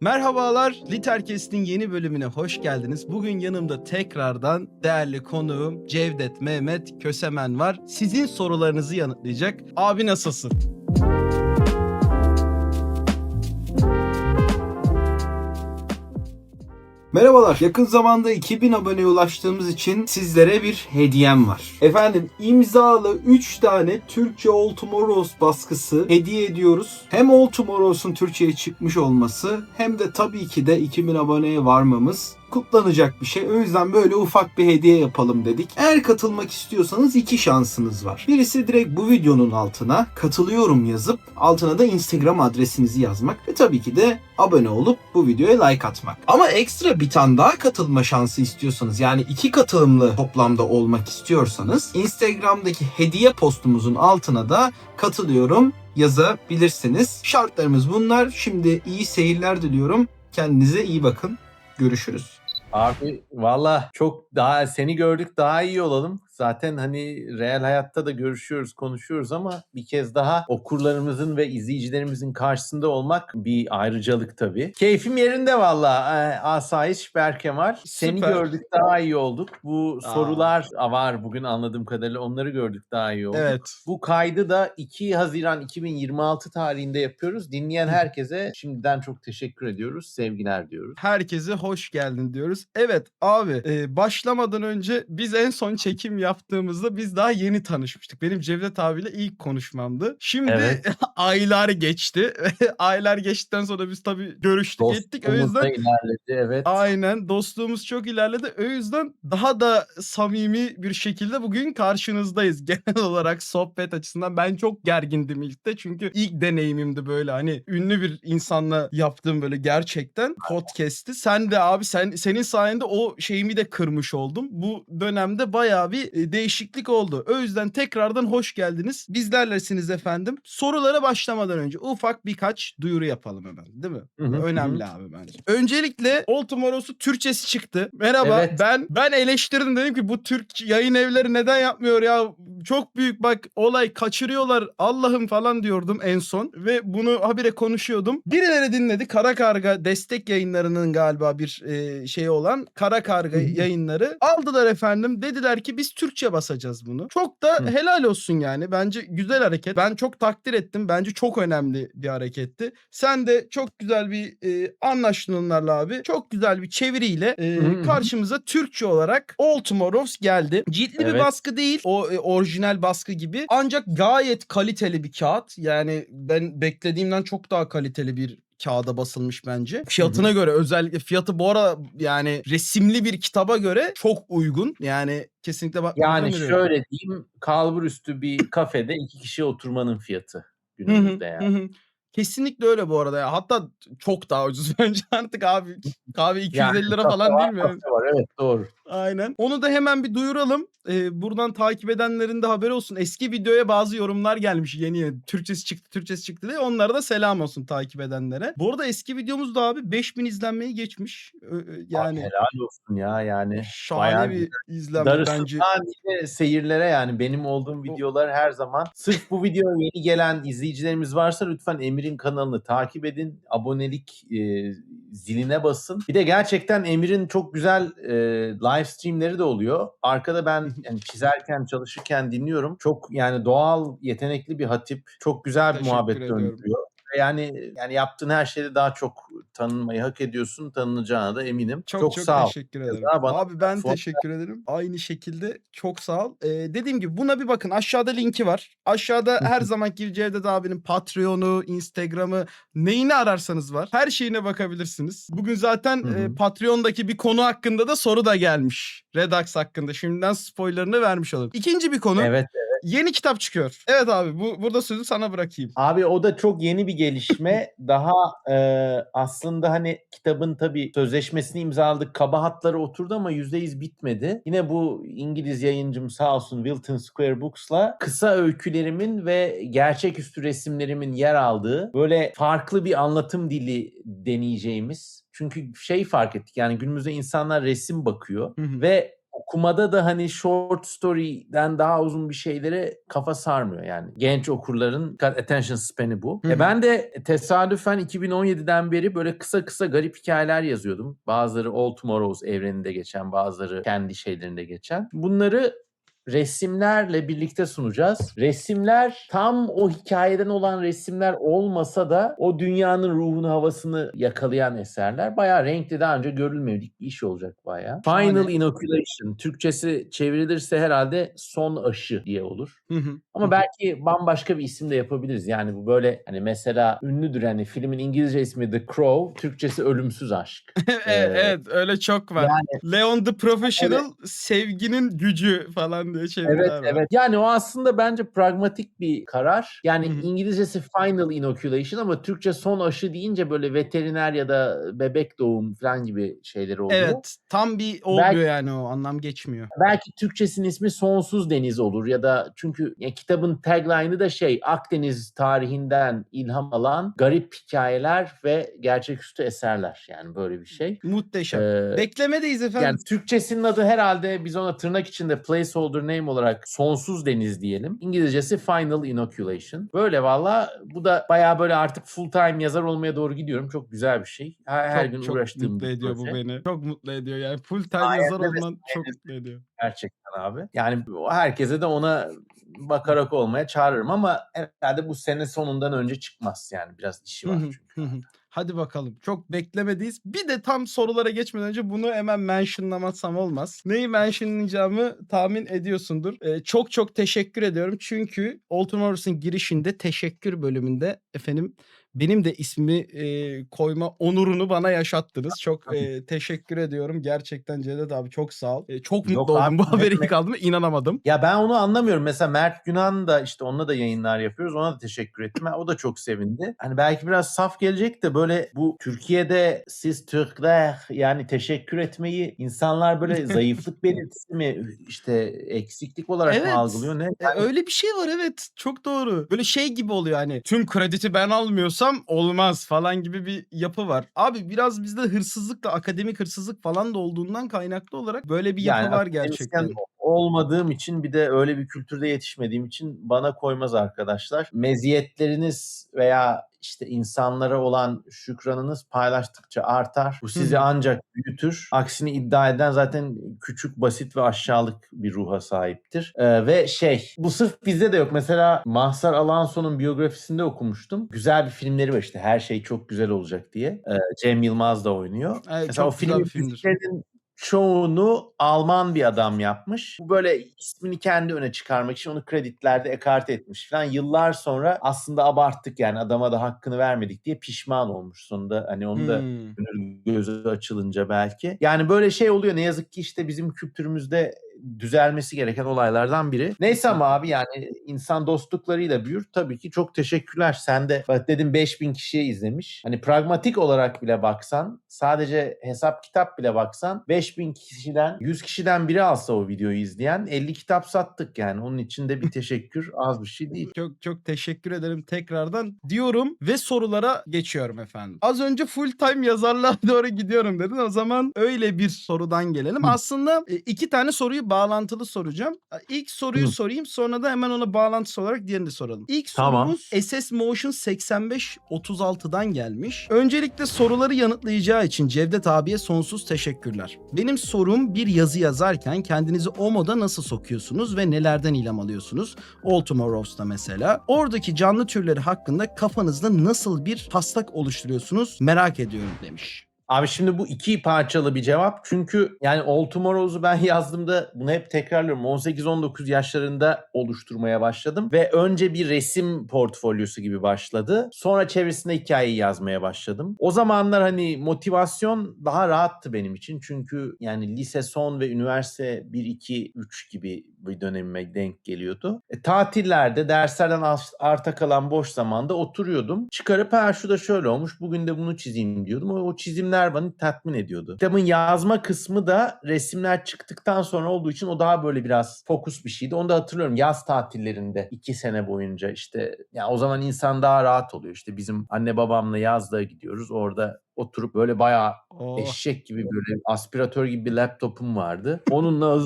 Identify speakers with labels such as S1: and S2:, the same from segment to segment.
S1: Merhabalar, Literkest'in yeni bölümüne hoş geldiniz. Bugün yanımda tekrardan değerli konuğum Cevdet Mehmet Kösemen var. Sizin sorularınızı yanıtlayacak. Abi nasılsın?
S2: Merhabalar. Yakın zamanda 2000 aboneye ulaştığımız için sizlere bir hediyem var. Efendim imzalı 3 tane Türkçe All Tomorrows baskısı hediye ediyoruz. Hem All Tomorrows'un Türkçe'ye çıkmış olması hem de tabii ki de 2000 aboneye varmamız kutlanacak bir şey. O yüzden böyle ufak bir hediye yapalım dedik. Eğer katılmak istiyorsanız 2 şansınız var. Birisi direkt bu videonun altına katılıyorum yazıp altına da Instagram adresinizi yazmak ve tabii ki de abone olup bu videoya like atmak. Ama ekstra bir tane daha katılma şansı istiyorsanız, yani 2 katılımlı toplamda olmak istiyorsanız Instagram'daki hediye postumuzun altına da katılıyorum yazabilirsiniz. Şartlarımız bunlar. Şimdi iyi seyirler diliyorum. Kendinize iyi bakın. Görüşürüz.
S3: Abi valla çok daha seni gördük daha iyi olalım. Zaten hani real hayatta da görüşüyoruz, konuşuyoruz ama bir kez daha okurlarımızın ve izleyicilerimizin karşısında olmak bir ayrıcalık tabii. Keyfim yerinde valla. Asayiş Berkemal. Seni
S1: Süper.
S3: gördük daha iyi olduk. Bu sorular var bugün anladığım kadarıyla. Onları gördük daha iyi olduk.
S1: Evet.
S3: Bu kaydı da 2 Haziran 2026 tarihinde yapıyoruz. Dinleyen herkese şimdiden çok teşekkür ediyoruz. Sevgiler diyoruz.
S1: Herkese hoş geldin diyoruz. Evet abi, başlamadan önce biz en son çekim yaptığımızda biz daha yeni tanışmıştık. Benim Cevdet abiyle ilk konuşmamdı. Şimdi
S3: Evet.
S1: aylar geçti. Aylar geçtikten sonra biz tabii görüştük ettik. O
S3: Dostluğumuz da
S1: yüzden
S3: ilerledi, evet.
S1: aynen dostluğumuz çok ilerledi. O yüzden daha da samimi bir şekilde bugün karşınızdayız. Genel olarak sohbet açısından ben çok gergindim ilk de. Çünkü ilk deneyimimdi böyle hani ünlü bir insanla yaptığım böyle gerçekten podcast'i. Sen de abi senin sayende o şeyimi de kırmış oldum. Bu dönemde bayağı bir değişiklik oldu. O yüzden tekrardan hoş geldiniz. Bizlerlesiniz efendim. Sorulara başlamadan önce ufak birkaç duyuru yapalım hemen, değil mi?
S3: Hı hı,
S1: Önemli
S3: hı.
S1: abi bence. Öncelikle All Tomorrows'u Türkçesi çıktı. Merhaba.
S3: Evet.
S1: Ben eleştirdim, dedim ki bu Türk yayın evleri neden yapmıyor ya? Çok büyük bak olay, kaçırıyorlar Allah'ım falan diyordum en son ve bunu habire konuşuyordum. Birileri dinledi. Kara Karga destek yayınlarının galiba bir şey olan Kara Karga yayınları aldılar efendim. Dediler ki biz Türkçe basacağız bunu. Çok da
S3: Hı.
S1: helal olsun yani. Bence güzel hareket. Ben çok takdir ettim. Bence çok önemli bir hareketti. Sen de çok güzel bir anlaştın onlarla abi. Çok güzel bir çeviriyle
S3: Hı hı.
S1: karşımıza Türkçe olarak All Tomorrows geldi. Ciltli bir
S3: Evet.
S1: baskı değil. O orijinal baskı gibi. Ancak gayet kaliteli bir kağıt. Yani ben beklediğimden çok daha kaliteli bir kağıda basılmış bence. Fiyatına göre, özellikle fiyatı bu ara yani resimli bir kitaba göre çok uygun. Yani kesinlikle bakmanızı
S3: Yani
S1: öneriyorum.
S3: şöyle diyeyim, kalburüstü bir kafede 2 kişi oturmanın fiyatı
S1: Hı hı.
S3: günümüzde
S1: Hı
S3: yani.
S1: hı. Kesinlikle öyle bu arada ya. Hatta çok daha ucuz bence artık abi. Kahve
S3: Yani
S1: 250 lira
S3: kafe
S1: falan
S3: var,
S1: değil mi?
S3: kafe var. Evet, doğru.
S1: Aynen. Onu da hemen bir duyuralım. Buradan takip edenlerin de haberi olsun. Eski videoya bazı yorumlar gelmiş yeni. Türkçesi çıktı, Türkçesi çıktı diye. Onlara da selam olsun takip edenlere. Bu arada eski videomuz da abi 5000 izlenmeyi geçmiş.
S3: Ay,
S1: Yani
S3: helal olsun ya yani. Bayağı
S1: şahane
S3: güzel.
S1: bir izlenme
S3: Darısı
S1: bence.
S3: daha nice seyirlere yani. Benim olduğum
S1: O
S3: videolar her zaman. Sırf bu videoya yeni gelen izleyicilerimiz varsa lütfen Emir'in kanalını takip edin. Abonelik ziline basın. Bir de gerçekten Emir'in çok güzel live streamleri de oluyor. Arkada ben yani çizerken, çalışırken dinliyorum. Çok yani doğal, yetenekli bir hatip. Çok güzel bir
S1: teşekkür
S3: muhabbet
S1: ediyorum.
S3: döndürüyor. Yani yaptığın her şeyde daha çok tanınmayı hak ediyorsun. Tanınacağına da eminim.
S1: Çok
S3: Çok
S1: çok
S3: sağ ol.
S1: teşekkür ederim.
S3: Keza bana
S1: Abi ben
S3: platform.
S1: teşekkür ederim. Aynı şekilde çok sağ ol. Dediğim gibi buna bir bakın. Aşağıda linki var. Aşağıda her zamanki gibi Cevdet abinin Patreon'u, Instagram'ı, neyini ararsanız var. Her şeyine bakabilirsiniz. Bugün zaten Patreon'daki bir konu hakkında da soru da gelmiş. Redux hakkında. Şimdiden spoilerını vermiş olalım. İkinci bir konu.
S3: Evet.
S1: Yeni kitap çıkıyor. Evet abi, burada sözü sana bırakayım.
S3: Abi o da çok yeni bir gelişme. Daha aslında hani kitabın tabii sözleşmesini imzaladık. Kaba hatları oturdu ama %100 bitmedi. Yine bu İngiliz yayıncım sağ olsun Wilton Square Books'la kısa öykülerimin ve gerçeküstü resimlerimin yer aldığı böyle farklı bir anlatım dili deneyeceğimiz. Çünkü fark ettik yani günümüzde insanlar resim bakıyor ve okumada da hani short story'den daha uzun bir şeylere kafa sarmıyor yani. Genç okurların attention span'i bu.
S1: Hı hı.
S3: Ben de tesadüfen 2017'den beri böyle kısa kısa garip hikayeler yazıyordum. Bazıları All Tomorrows evreninde geçen, bazıları kendi şeylerinde geçen. Bunları resimlerle birlikte sunacağız. Resimler tam o hikayeden olan resimler olmasa da o dünyanın ruhunu, havasını yakalayan eserler. Bayağı renkli, daha önce görülmedik bir iş olacak bayağı. Final
S1: Şahane.
S3: Inoculation. Türkçesi çevrilirse herhalde son aşı diye olur.
S1: Hı hı.
S3: Ama belki bambaşka bir isim de yapabiliriz. Yani bu böyle hani mesela ünlüdür hani filmin İngilizce ismi The Crow, Türkçesi Ölümsüz Aşk.
S1: Evet, öyle çok var.
S3: Yani
S1: Leon the Professional, sevginin gücü falan diye
S3: evet,
S1: çeviriler var.
S3: evet. Yani o aslında bence pragmatik bir karar. Yani
S1: Hı hı.
S3: İngilizcesi final inoculation ama Türkçe son aşı deyince böyle veteriner ya da bebek doğum falan gibi şeyleri oluyor.
S1: Evet, tam bir olmuyor yani o anlam geçmiyor.
S3: Belki Türkçesinin ismi Sonsuz Deniz olur ya da çünkü ya kitabın tagline'ı da şey Akdeniz tarihinden ilham alan garip hikayeler ve gerçeküstü eserler yani böyle bir şey.
S1: Muhteşem.
S3: Ee,
S1: Beklemedeyiz
S3: Yani
S1: efendim.
S3: Türkçesinin adı herhalde biz ona tırnak içinde placeholder name olarak Sonsuz Deniz diyelim. İngilizcesi Final Inoculation. Böyle valla bu da bayağı böyle artık full time yazar olmaya doğru gidiyorum. Çok güzel bir şey. Her gün
S1: Çok
S3: uğraştığım
S1: mutlu
S3: bir
S1: ediyor bu
S3: proje.
S1: beni. Çok mutlu ediyor yani full time yazar
S3: Sayende
S1: olman çok mutlu ediyor.
S3: gerçekten abi. Yani herkese de ona bakarak olmaya çağırırım ama herhalde bu sene sonundan önce çıkmaz yani biraz işi
S1: Hı
S3: var
S1: hı,
S3: çünkü.
S1: hı hı. Hadi bakalım. Çok beklemedeyiz. Bir de tam sorulara geçmeden önce bunu hemen mentionlamasam olmaz. Neyi mentionlayacağımı tahmin ediyorsundur. Çok çok teşekkür ediyorum. Çünkü All Tomorrows'un girişinde teşekkür bölümünde efendim benim de ismimi koyma onurunu bana yaşattınız. Çok teşekkür ediyorum. Gerçekten Cevdet abi çok sağ ol. Çok mutlu
S3: Yok abi
S1: oldum bu
S3: ne
S1: haberi ilk
S3: demek.
S1: aldığımda inanamadım.
S3: Ya ben onu anlamıyorum. Mesela Mert Günan da işte onunla da yayınlar yapıyoruz. Ona da teşekkür ettim. O da çok sevindi. Hani belki biraz saf gelecek de böyle bu Türkiye'de siz Türkler yani teşekkür etmeyi insanlar böyle zayıflık belirtisi mi işte eksiklik olarak mı
S1: Evet.
S3: algılıyor ne?
S1: Öyle bir şey var evet. Çok doğru. Böyle şey gibi oluyor hani tüm krediti ben almıyorsam olmaz falan gibi bir yapı var. Abi biraz bizde hırsızlık da akademik hırsızlık falan da olduğundan kaynaklı olarak böyle bir
S3: Yani
S1: yapı var
S3: akademisyen
S1: gerçekten.
S3: olmadığım için bir de öyle bir kültürde yetişmediğim için bana koymaz arkadaşlar. Meziyetleriniz veya işte insanlara olan şükranınız paylaştıkça artar. Bu
S1: Hı
S3: sizi
S1: hı.
S3: ancak büyütür. Aksini iddia eden zaten küçük, basit ve aşağılık bir ruha sahiptir. Ve bu sırf bizde de yok. Mesela Mazhar Alanson'un biyografisinde okumuştum. Güzel bir filmleri var işte. Her şey çok güzel olacak diye. Cem Yılmaz da oynuyor. Mesela o
S1: Çok güzel bir
S3: filmin
S1: filmdir.
S3: müziklerinin çoğunu Alman bir adam yapmış. Bu böyle ismini kendi öne çıkarmak için onu kreditlerde ekarte etmiş falan. Yıllar sonra aslında abarttık yani adama da hakkını vermedik diye pişman olmuş sonunda. Hani onu da
S1: Hımm.
S3: gözü açılınca belki. Yani böyle şey oluyor ne yazık ki işte bizim kültürümüzde düzelmesi gereken olaylardan biri. Neyse ama abi yani insan dostluklarıyla büyür. Tabii ki çok teşekkürler. Sen de bak dedim 5000 kişiye izlemiş. Hani pragmatik olarak bile baksan sadece hesap kitap bile baksan 5000 kişiden 100 kişiden biri alsa o videoyu izleyen 50 kitap sattık yani. Onun için de bir teşekkür az bir şey değil.
S1: Çok çok teşekkür ederim tekrardan diyorum ve sorulara geçiyorum efendim. Az önce full time yazarlığa doğru gidiyorum dedin. O zaman öyle bir sorudan gelelim. Aslında 2 tane soruyu bağlantılı soracağım. İlk soruyu
S3: Hı.
S1: sorayım sonra da hemen ona bağlantısı olarak diğerini de soralım. İlk
S3: Tamam.
S1: sorumuz SS Motion 8536'dan gelmiş. Öncelikle soruları yanıtlayacağı için Cevdet abiye sonsuz teşekkürler. Benim sorum bir yazı yazarken kendinizi o moda nasıl sokuyorsunuz ve nelerden ilham alıyorsunuz? All Tomorrows'ta mesela. Oradaki canlı türleri hakkında kafanızda nasıl bir taslak oluşturuyorsunuz merak ediyorum demiş.
S3: Abi şimdi bu iki parçalı bir cevap. Çünkü yani All Tomorrows'u ben yazdığımda bunu hep tekrarlıyorum. 18-19 yaşlarında oluşturmaya başladım. Ve önce bir resim portfolyosu gibi başladı. Sonra çevresinde hikayeyi yazmaya başladım. O zamanlar hani motivasyon daha rahattı benim için. Çünkü yani lise son ve üniversite 1-2-3 gibi bir dönemime denk geliyordu. Tatillerde derslerden arta kalan boş zamanda oturuyordum. Çıkarıp şu da şöyle olmuş bugün de bunu çizeyim diyordum. O çizimler beni tatmin ediyordu. Kitabın yazma kısmı da resimler çıktıktan sonra olduğu için o daha böyle biraz fokus bir şeydi. Onu da hatırlıyorum yaz tatillerinde 2 sene boyunca işte yani o zaman insan daha rahat oluyor. İşte bizim anne babamla yazlığa gidiyoruz. Orada oturup böyle bayağı
S1: Oh.
S3: eşek gibi böyle aspiratör gibi bir laptopum vardı. Onunla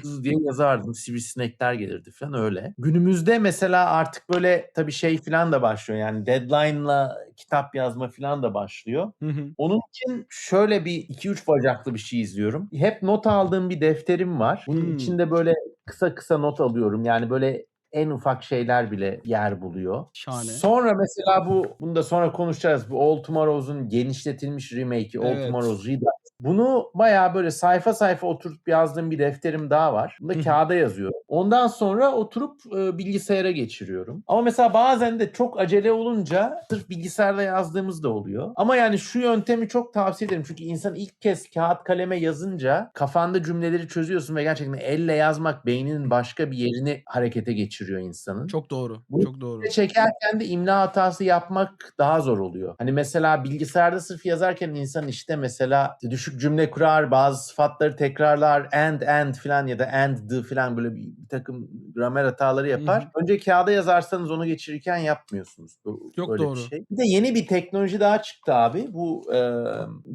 S3: hız diye yazardım. Sivrisinekler gelirdi falan öyle. Günümüzde mesela artık böyle tabii şey falan da başlıyor. Yani deadline'la kitap yazma falan da başlıyor.
S1: Hı hı.
S3: Onun için şöyle bir 2-3 bacaklı bir şey izliyorum. Hep not aldığım bir defterim var. Bunun içinde böyle kısa kısa not alıyorum. Yani böyle en ufak şeyler bile yer buluyor.
S1: Şahane.
S3: Sonra mesela bunu da sonra konuşacağız. Bu All Tomorrows'un genişletilmiş remake'i All
S1: Evet.
S3: Tomorrow's Redux. Bunu bayağı böyle sayfa sayfa oturup yazdığım bir defterim daha var. Bunu da kağıda yazıyorum. Ondan sonra oturup bilgisayara geçiriyorum. Ama mesela bazen de çok acele olunca sırf bilgisayarda yazdığımız da oluyor. Ama yani şu yöntemi çok tavsiye ederim. Çünkü insan ilk kez kağıt kaleme yazınca kafanda cümleleri çözüyorsun ve gerçekten elle yazmak beyninin başka bir yerini harekete geçiriyor insanın.
S1: Çok doğru.
S3: Bunu
S1: Çok doğru.
S3: çekerken de imla hatası yapmak daha zor oluyor. Hani mesela bilgisayarda sırf yazarken insan işte mesela düşük cümle kurar, bazı sıfatları tekrarlar, and falan ya da and the falan böyle bir takım gramer hataları yapar. Önce kağıda yazarsanız onu geçirirken yapmıyorsunuz.
S1: Çok
S3: Böyle
S1: doğru.
S3: bir şey. Bir de yeni bir teknoloji daha çıktı abi. Bu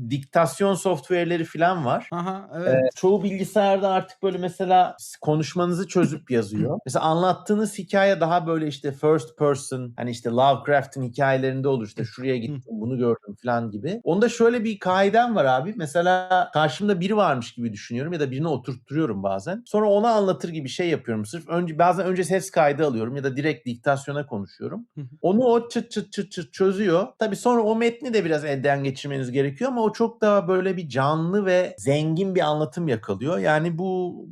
S3: diktasyon software'leri falan var.
S1: Aha, evet.
S3: Çoğu bilgisayarda artık böyle mesela konuşmanızı çözüp yazıyor. Mesela anlattığınız hikaye daha böyle işte first person, hani işte Lovecraft'ın hikayelerinde olur, işte şuraya gittim bunu gördüm falan gibi. Onda şöyle bir kaidem var abi. Mesela karşımda biri varmış gibi düşünüyorum ya da birini oturtturuyorum bazen. Sonra ona anlatır gibi şey yapıyorum. Sırf bazen önce ses kaydı alıyorum ya da direkt diktasyona konuşuyorum. Onu o çıt çıt çıt çıt çözüyor. Tabii sonra o metni de biraz elden geçirmeniz gerekiyor ama o çok daha böyle bir canlı ve zengin bir anlatım yakalıyor. Yani bu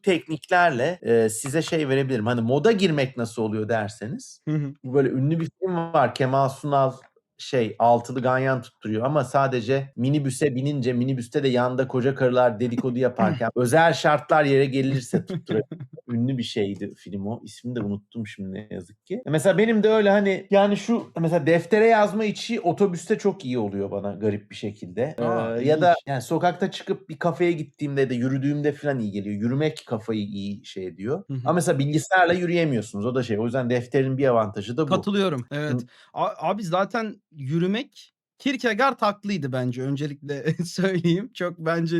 S3: tekniklerle size şey verebilirim. Hani moda girmek nasıl oluyor derseniz. Bu böyle ünlü bir film var. Kemal Sunal altılı ganyan tutturuyor ama sadece minibüse binince minibüste de yanında koca karılar dedikodu yaparken özel şartlar yere gelirse tutturuyor. Ünlü bir şeydi film o. İsmini de unuttum şimdi ne yazık ki. Mesela benim de öyle hani yani şu mesela deftere yazma işi otobüste çok iyi oluyor bana garip bir şekilde. Ya da yani sokakta çıkıp bir kafeye gittiğimde de yürüdüğümde falan iyi geliyor. Yürümek kafayı iyi şey ediyor. Ama mesela bilgisayarla yürüyemiyorsunuz. O da şey. O yüzden defterin bir avantajı da bu.
S1: Katılıyorum. Evet. Abi zaten yürümek Kierkegaard haklıydı bence. Öncelikle söyleyeyim. Çok bence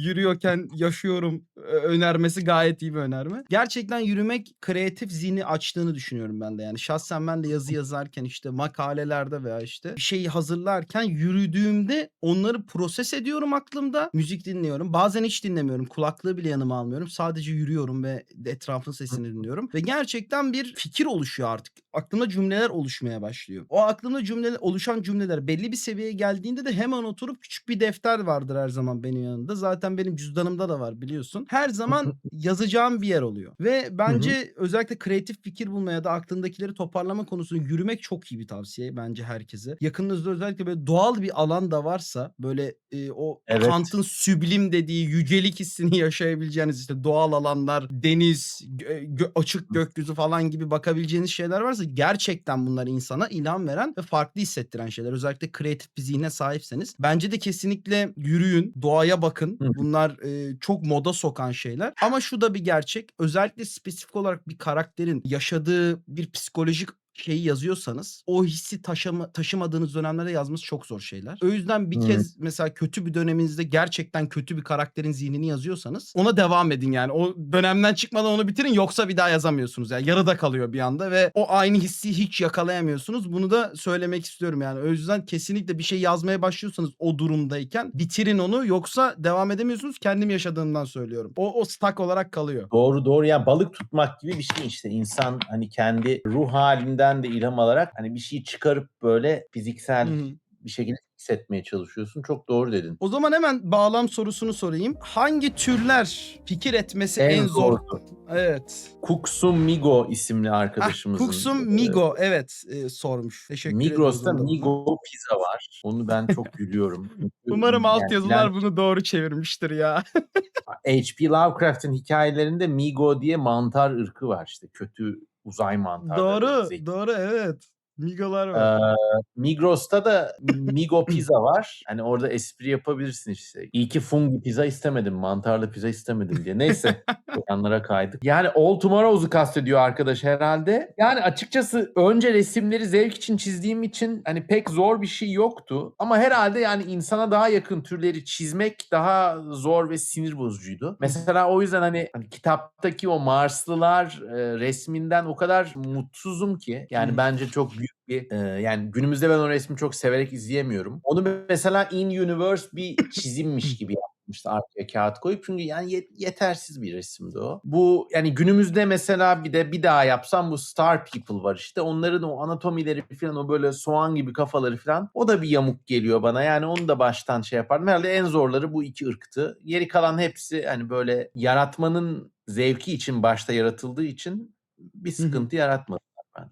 S1: yürüyorken yaşıyorum önermesi gayet iyi bir önerme. Gerçekten yürümek kreatif zihni açtığını düşünüyorum ben de. Yani şahsen ben de yazı yazarken işte makalelerde veya işte bir şeyi hazırlarken yürüdüğümde onları proses ediyorum aklımda. Müzik dinliyorum. Bazen hiç dinlemiyorum. Kulaklığı bile yanıma almıyorum. Sadece yürüyorum ve etrafın sesini dinliyorum. Ve gerçekten bir fikir oluşuyor artık. Aklımda cümleler oluşmaya başlıyor. O aklımda oluşan cümleler belli bir seviyeye geldiğinde de hemen oturup küçük bir defter vardır her zaman benim yanımda. Zaten benim cüzdanımda da var biliyorsun. Her zaman yazacağım bir yer oluyor. Ve bence özellikle kreatif fikir bulmaya ya da aklındakileri toparlama konusunda yürümek çok iyi bir tavsiye bence herkese. Yakınınızda özellikle böyle doğal bir alan da varsa böyle o Kant'ın süblim dediği yücelik hissini yaşayabileceğiniz işte doğal alanlar, deniz, açık gökyüzü falan gibi bakabileceğiniz şeyler varsa gerçekten bunlar insana ilham veren ve farklı hissettiren şeyler. Özellikle kreatif bir zihne sahipseniz. Bence de kesinlikle yürüyün, doğaya bakın. Bunlar çok moda sokan şeyler. Ama şu da bir gerçek. Özellikle spesifik olarak bir karakterin yaşadığı bir psikolojik şeyi yazıyorsanız o hissi taşımadığınız dönemlerde yazması çok zor şeyler. O yüzden bir kez mesela kötü bir döneminizde gerçekten kötü bir karakterin zihnini yazıyorsanız ona devam edin yani. O dönemden çıkmadan onu bitirin yoksa bir daha yazamıyorsunuz. Yani yarıda kalıyor bir anda ve o aynı hissi hiç yakalayamıyorsunuz. Bunu da söylemek istiyorum yani. O yüzden kesinlikle bir şey yazmaya başlıyorsanız o durumdayken bitirin onu yoksa devam edemiyorsunuz. Kendim yaşadığımdan söylüyorum. O stuck olarak kalıyor.
S3: Doğru yani balık tutmak gibi bir şey işte. İnsan hani kendi ruh halinden de ilham alarak hani bir şeyi çıkarıp böyle fiziksel bir şekilde hissetmeye çalışıyorsun. Çok doğru dedin.
S1: O zaman hemen bağlam sorusunu sorayım. Hangi türler fikir etmesi en zor?
S3: zordu.
S1: Evet.
S3: Kuksum Migo isimli arkadaşımızın.
S1: Kuksum Migo evet sormuş. Teşekkür
S3: Migros'ta
S1: ediyoruz.
S3: Migo pizza var. Onu ben çok gülüyorum.
S1: Umarım altyazılar
S3: Yani
S1: bunu doğru çevirmiştir ya.
S3: H.P. Lovecraft'ın hikayelerinde Migo diye mantar ırkı var işte. Kötü uzay mantarları.
S1: Doğru evet. Migolar var.
S3: Migros'ta da Migo Pizza var. Hani orada espri yapabilirsin işte. İyi ki fungi pizza istemedim, mantarlı pizza istemedim diye. Neyse. Yanlara kaydık. Yani All Tomorrows'u kastediyor arkadaş herhalde. Yani açıkçası önce resimleri zevk için çizdiğim için hani pek zor bir şey yoktu. Ama herhalde yani insana daha yakın türleri çizmek daha zor ve sinir bozucuydu. Mesela o yüzden hani kitaptaki o Marslılar resminden o kadar mutsuzum ki. Yani bence çok büyük yani günümüzde ben o resmi çok severek izleyemiyorum. Onu mesela in universe bir çizimmiş gibi yapmıştı arkaya kağıt koyup. Çünkü yani yetersiz bir resimdi o. Bu yani günümüzde mesela bir daha yapsam bu Star People var işte. Onların o anatomileri falan o böyle soğan gibi kafaları falan o da bir yamuk geliyor bana. Yani onu da baştan şey yapardım. Herhalde en zorları bu iki ırktı. Geri kalan hepsi hani böyle yaratmanın zevki için başta yaratıldığı için bir sıkıntı yaratmadı.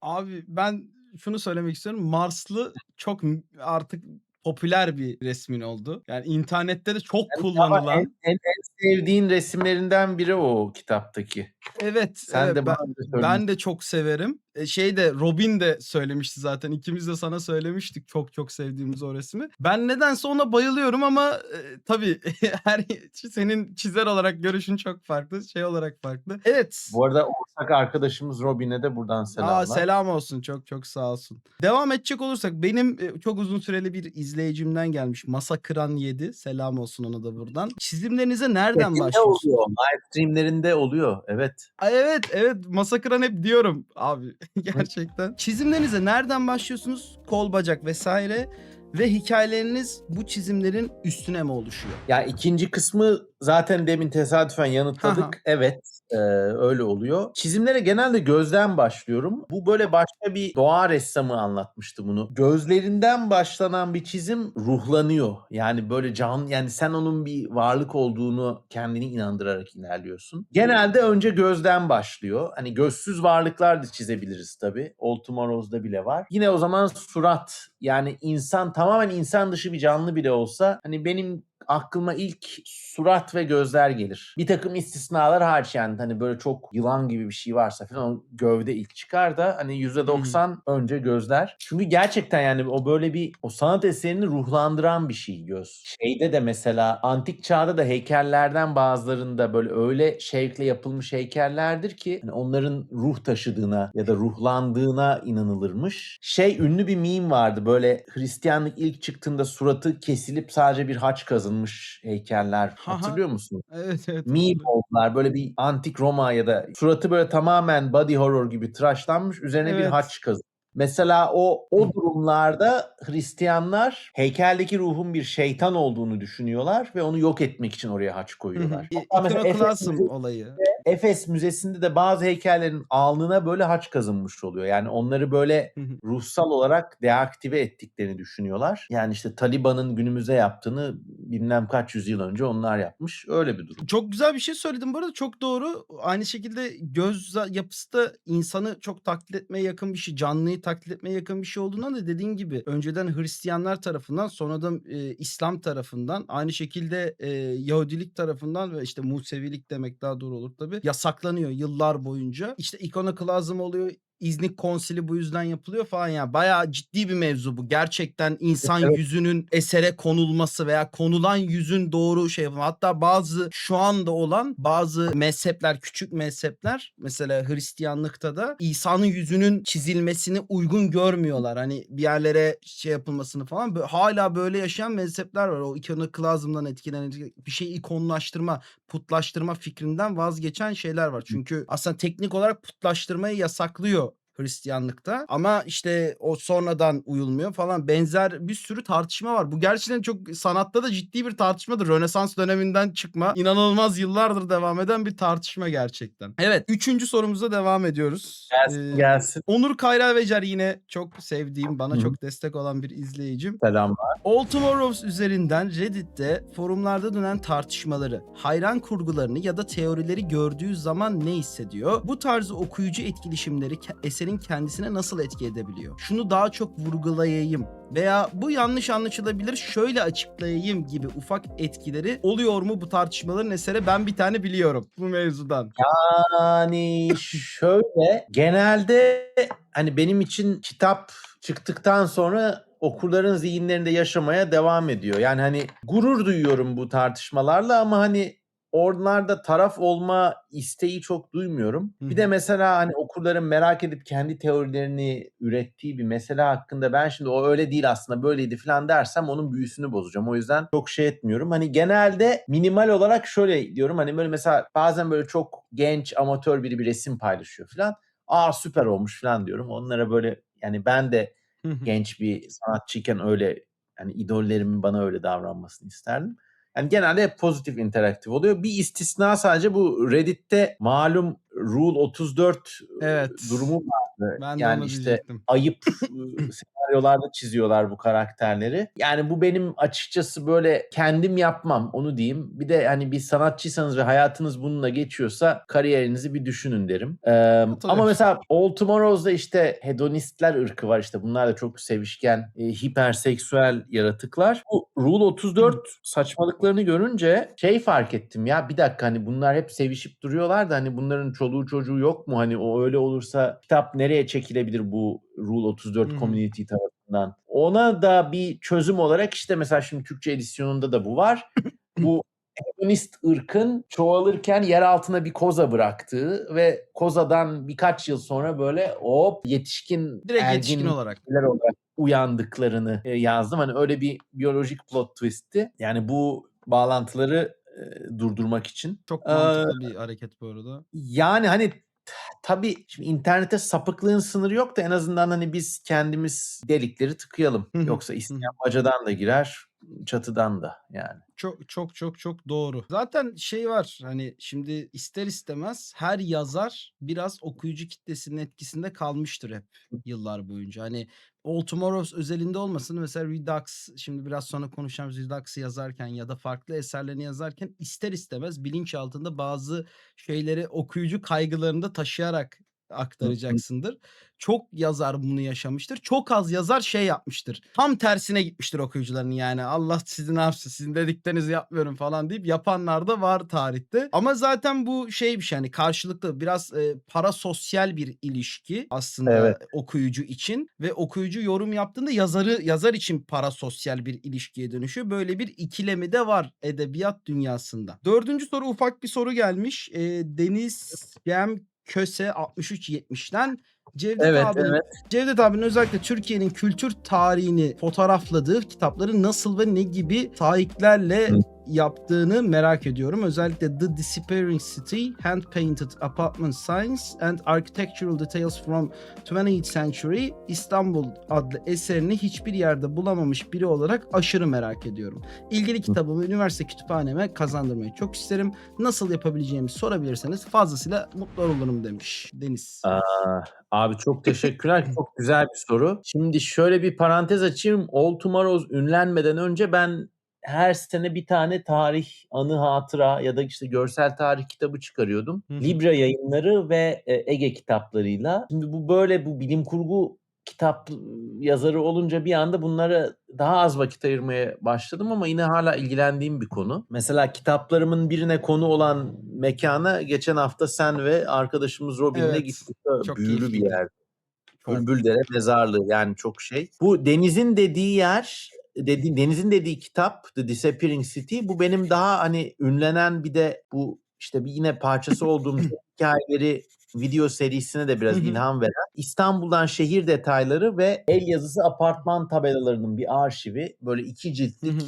S1: Abi ben şunu söylemek istiyorum. Marslı çok artık popüler bir resmin oldu. Yani internette de çok
S3: Ama
S1: kullanılan.
S3: en sevdiğin resimlerinden biri o kitaptaki.
S1: Evet,
S3: Sen
S1: evet
S3: de bana öyle
S1: ben de çok severim. Şey de Robin de söylemişti zaten. İkimiz de sana söylemiştik çok çok sevdiğimiz o resmi. Ben nedense ona bayılıyorum ama tabii her senin çizer olarak görüşün çok farklı, şey olarak farklı. Evet.
S3: Bu arada ortak arkadaşımız Robin'e de buradan selamlar.
S1: Selam olsun. Çok çok sağ olsun. Devam edecek olursak benim çok uzun süreli bir izleyicimden gelmiş. Masa Kıran 7. Selam olsun ona da buradan. Çizimlerinize nereden
S3: Chat'inde
S1: başlıyorsunuz?
S3: oluyor. Live stream'lerinde oluyor. Evet.
S1: Ay evet, evet. Masa Kıran hep diyorum abi. Gerçekten. Çizimlerinize nereden başlıyorsunuz? Kol, bacak vesaire. Ve hikayeleriniz bu çizimlerin üstüne mi oluşuyor?
S3: Ya ikinci kısmı zaten demin tesadüfen yanıtladık. Evet, öyle oluyor. Çizimlere genelde gözden başlıyorum. Bu böyle başka bir doğa ressamı anlatmıştı bunu. Gözlerinden başlanan bir çizim ruhlanıyor. Yani böyle yani sen onun bir varlık olduğunu kendini inandırarak ilerliyorsun. Genelde önce gözden başlıyor. Hani gözsüz varlıklar da çizebiliriz tabii. All Tomorrows'da bile var. Yine o zaman surat, yani insan, tamamen insan dışı bir canlı bile olsa hani benim aklıma ilk surat ve gözler gelir. Bir takım istisnalar hariç, yani hani böyle çok yılan gibi bir şey varsa falan o gövde ilk çıkar da hani %90 önce gözler. Çünkü gerçekten yani o böyle bir o sanat eserini ruhlandıran bir şey göz. Şeyde de mesela antik çağda da heykellerden bazılarında böyle öyle şevkle yapılmış heykellerdir ki hani onların ruh taşıdığına ya da ruhlandığına inanılırmış. Ünlü bir meme vardı, böyle Hristiyanlık ilk çıktığında suratı kesilip sadece bir haç kazınmış heykeller. Hatırlıyor musun?
S1: Evet evet.
S3: Meme oldular. Böyle bir antik Roma ya da suratı böyle tamamen body horror gibi tıraşlanmış, üzerine bir
S1: Evet.
S3: haç kazınmış. Mesela o durumlarda Hristiyanlar heykeldeki ruhun bir şeytan olduğunu düşünüyorlar ve onu yok etmek için oraya haç koyuyorlar. Hatta mesela
S1: İkonoklazm olayı.
S3: Efes Müzesi'nde de bazı heykellerin alnına böyle haç kazınmış oluyor. Yani onları böyle ruhsal olarak deaktive ettiklerini düşünüyorlar. Yani işte Taliban'ın günümüze yaptığını bilmem kaç yüzyıl önce onlar yapmış. Öyle bir durum.
S1: Çok güzel bir şey söyledin bu arada, çok doğru. Aynı şekilde göz yapısı da insanı çok taklit etmeye yakın bir şey. Canlıyı taklit etmeye yakın bir şey olduğundan da dediğin gibi önceden Hristiyanlar tarafından, sonradan İslam tarafından, aynı şekilde Yahudilik tarafından ve işte Musevilik demek daha doğru olur tabii, yasaklanıyor yıllar boyunca. İşte ikonoklazm oluyor. İznik Konsili bu yüzden yapılıyor falan, yani bayağı ciddi bir mevzu bu. Gerçekten insan yüzünün esere konulması veya konulan yüzün doğru şey yapılması. Hatta bazı şu anda olan bazı mezhepler, küçük mezhepler, mesela Hristiyanlıkta da İsa'nın yüzünün çizilmesini uygun görmüyorlar. Hani bir yerlere şey yapılmasını falan. Hala böyle yaşayan mezhepler var. O ikonoklazmdan etkilenen, bir şeyi ikonlaştırma, putlaştırma fikrinden vazgeçen şeyler var. Çünkü aslında teknik olarak putlaştırmayı yasaklıyor Hristiyanlıkta, ama işte o sonradan uyulmuyor falan, benzer bir sürü tartışma var. Bu gerçekten çok sanatta da ciddi bir tartışmadır. Rönesans döneminden çıkma, inanılmaz yıllardır devam eden bir tartışma gerçekten. Evet, 3. sorumuza devam ediyoruz.
S3: Gelsin.
S1: Onur Kayralvecer, yine çok sevdiğim, bana çok destek olan bir izleyicim.
S3: Selamlar.
S1: All Tomorrows üzerinden Reddit'te forumlarda dönen tartışmaları, hayran kurgularını ya da teorileri gördüğü zaman ne hissediyor? Bu tarzı okuyucu etkileşimleri eserin kendisine nasıl etki edebiliyor? Şunu daha çok vurgulayayım veya bu yanlış anlaşılabilir, şöyle açıklayayım gibi ufak etkileri oluyor mu bu tartışmaların esere? Ben bir tane biliyorum bu mevzudan.
S3: Yani şöyle, genelde hani benim için kitap çıktıktan sonra okurların zihinlerinde yaşamaya devam ediyor. Yani hani gurur duyuyorum bu tartışmalarla ama hani onlarda taraf olma isteği çok duymuyorum.
S1: Hı
S3: Bir de
S1: hı.
S3: mesela hani okurların merak edip kendi teorilerini ürettiği bir mesele hakkında ben şimdi o öyle değil aslında böyleydi falan dersem onun büyüsünü bozacağım. O yüzden çok şey etmiyorum. Hani genelde minimal olarak şöyle diyorum. Hani böyle mesela bazen böyle çok genç amatör biri bir resim paylaşıyor falan. Aa süper olmuş falan diyorum. Onlara böyle yani ben de
S1: Hı hı.
S3: genç bir sanatçıyken öyle yani idollerimin bana öyle davranmasını isterdim. Yani genelde hep pozitif interaktif oluyor. Bir istisna sadece bu Reddit'te malum Rule 34
S1: Evet.
S3: durumu vardı.
S1: Ben de
S3: Yani
S1: onu
S3: işte
S1: diyecektim.
S3: ayıp senaryolarda çiziyorlar bu karakterleri. Yani bu benim açıkçası böyle kendim yapmam onu diyeyim. Bir de hani bir sanatçıysanız ve hayatınız bununla geçiyorsa kariyerinizi bir düşünün derim. Ama
S1: Katılıyorum.
S3: mesela All Tomorrows'da işte hedonistler ırkı var işte bunlar da çok sevişken, hiperseksüel yaratıklar. Bu Rule 34 saçmalıklarını görünce şey fark ettim ya bir dakika hani bunlar hep sevişip duruyorlar da hani bunların çoluğu çocuğu yok mu? Hani o öyle olursa kitap nereye çekilebilir bu Rule 34
S1: Hı hı.
S3: community tarafından? Ona da bir çözüm olarak işte mesela şimdi Türkçe edisyonunda da bu var. Bu hedonist ırkın çoğalırken yer altına bir koza bıraktığı ve kozadan birkaç yıl sonra böyle hop yetişkin
S1: Direkt yetişkin
S3: ergin
S1: olarak.
S3: bireyler olarak uyandıklarını yazdım. Hani öyle bir biyolojik plot twist'ti. Yani bu bağlantıları durdurmak için.
S1: Çok mantıklı bir hareket bu arada.
S3: Yani hani tabii şimdi internete sapıklığın sınırı yok da en azından hani biz kendimiz delikleri tıkayalım.
S1: Hı hı.
S3: Yoksa
S1: Hı hı.
S3: isteyen bacadan da girer, çatıdan da yani.
S1: Çok çok çok çok doğru. Zaten şey var hani şimdi ister istemez her yazar biraz okuyucu kitlesinin etkisinde kalmıştır hep yıllar boyunca. Hani All Tomorrows özelinde olmasın mesela Redux şimdi biraz sonra konuşacağımız Redux'ı yazarken ya da farklı eserlerini yazarken ister istemez bilinçaltında bazı şeyleri okuyucu kaygılarını da taşıyarak aktaracaksındır. Çok yazar bunu yaşamıştır. Çok az yazar şey yapmıştır. Tam tersine gitmiştir okuyucuların yani. Allah sizi ne yapsın, sizin dediklerinizi yapmıyorum falan deyip yapanlar da var tarihte. Ama zaten bu şey bir şey hani karşılıklı biraz parasosyal bir ilişki
S3: Evet.
S1: aslında okuyucu için ve okuyucu yorum yaptığında yazar için parasosyal bir ilişkiye dönüşüyor. Böyle bir ikilemi de var edebiyat dünyasında. Dördüncü soru ufak bir soru gelmiş. Deniz Cem Köse 6370'ten Cevdet
S3: Evet,
S1: abinin
S3: evet.
S1: Cevdet abinin özellikle Türkiye'nin kültür tarihini fotoğrafladığı kitapları nasıl ve ne gibi sahiplerle
S3: Hı.
S1: yaptığını merak ediyorum. Özellikle The Disappearing City, Hand Painted Apartment Signs and Architectural Details from 20th Century İstanbul adlı eserini hiçbir yerde bulamamış biri olarak aşırı merak ediyorum. İlgili kitabımı üniversite kütüphaneme kazandırmayı çok isterim. Nasıl yapabileceğimi sorabilirseniz fazlasıyla mutlu olurum demiş Deniz.
S3: Abi çok teşekkürler. Çok güzel bir soru. Şimdi şöyle bir parantez açayım. All Tomorrows ünlenmeden önce ben her sene bir tane tarih, anı, hatıra ya da işte görsel tarih kitabı çıkarıyordum.
S1: Hı hı.
S3: Libra Yayınları ve Ege kitaplarıyla. Şimdi bu böyle bu bilim kurgu kitap yazarı olunca bir anda bunlara daha az vakit ayırmaya başladım ama yine hala ilgilendiğim bir konu. Mesela kitaplarımın birine konu olan mekana geçen hafta sen ve arkadaşımız Robin'le
S1: Evet.
S3: gittik.
S1: Çok
S3: Büyülü bir
S1: keyifliydi.
S3: yer.
S1: Çok.
S3: Bülbüldere mezarlığı yani çok şey. Bu Deniz'in dediği yer, Deniz'in dediği kitap The Disappearing City bu benim daha hani ünlenen bir de bu işte bir yine parçası olduğum hikayeleri video serisine de
S1: Hı
S3: biraz
S1: hı.
S3: ilham veren İstanbul'dan şehir detayları ve el yazısı apartman tabelalarının bir arşivi böyle 2
S1: Hı hı.
S3: ciltlik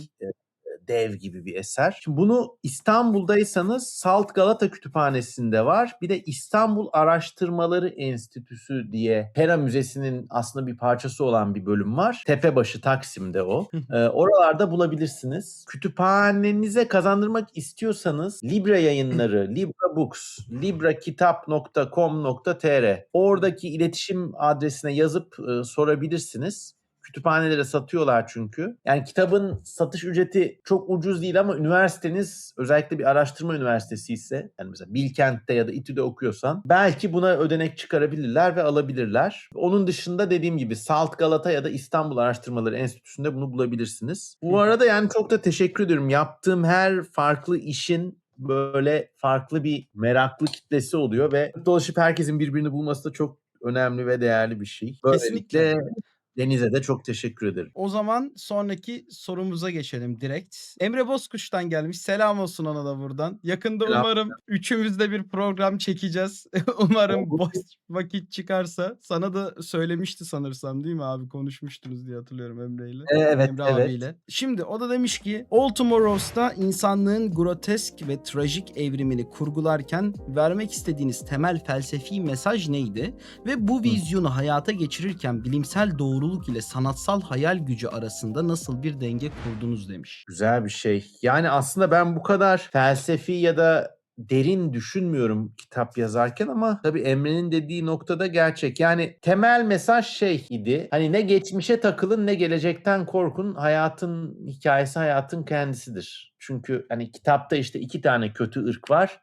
S3: dev gibi bir eser. Şimdi bunu İstanbul'daysanız Salt Galata Kütüphanesi'nde var. Bir de İstanbul Araştırmaları Enstitüsü diye Pera Müzesi'nin aslında bir parçası olan bir bölüm var. Tepebaşı Taksim'de o.
S1: Hı hı.
S3: Oralarda bulabilirsiniz. Kütüphanenize kazandırmak istiyorsanız Libra Yayınları, Libra Books, librakitap.com.tr oradaki iletişim adresine yazıp sorabilirsiniz. Kütüphanelere satıyorlar çünkü. Yani kitabın satış ücreti çok ucuz değil ama üniversiteniz özellikle bir araştırma üniversitesi ise yani mesela Bilkent'te ya da İTÜ'de okuyorsan belki buna ödenek çıkarabilirler ve alabilirler. Onun dışında dediğim gibi Salt Galata ya da İstanbul Araştırmaları Enstitüsü'nde bunu bulabilirsiniz. Bu arada yani çok da teşekkür ediyorum. Yaptığım her farklı işin böyle farklı bir meraklı kitlesi oluyor ve dolaşıp herkesin birbirini bulması da çok önemli ve değerli bir şey.
S1: Kesinlikle.
S3: Böylelikle Deniz'e de çok teşekkür ederim.
S1: O zaman sonraki sorumuza geçelim direkt. Emre Bozkuş'tan gelmiş. Selam olsun ona da buradan. Yakında
S3: Selam.
S1: umarım üçümüz de bir program çekeceğiz. Umarım
S3: Oldu.
S1: boş vakit çıkarsa. Sana da söylemişti sanırsam değil mi abi? Konuşmuştunuz diye hatırlıyorum Emre'yle.
S3: Evet,
S1: Emre
S3: evet.
S1: abiyle. Şimdi o da demiş ki All Tomorrows'ta insanlığın grotesk ve trajik evrimini kurgularken vermek istediğiniz temel felsefi mesaj neydi? Ve bu vizyonu hayata geçirirken bilimsel doğruluk ile sanatsal hayal gücü arasında nasıl bir denge kurdunuz demiş.
S3: Güzel bir şey. Yani aslında ben bu kadar felsefi ya da derin düşünmüyorum kitap yazarken ama tabii Emre'nin dediği noktada gerçek. Yani temel mesaj şey idi. Hani ne geçmişe takılın ne gelecekten korkun. Hayatın hikayesi hayatın kendisidir. Çünkü hani kitapta işte 2 tane kötü ırk var.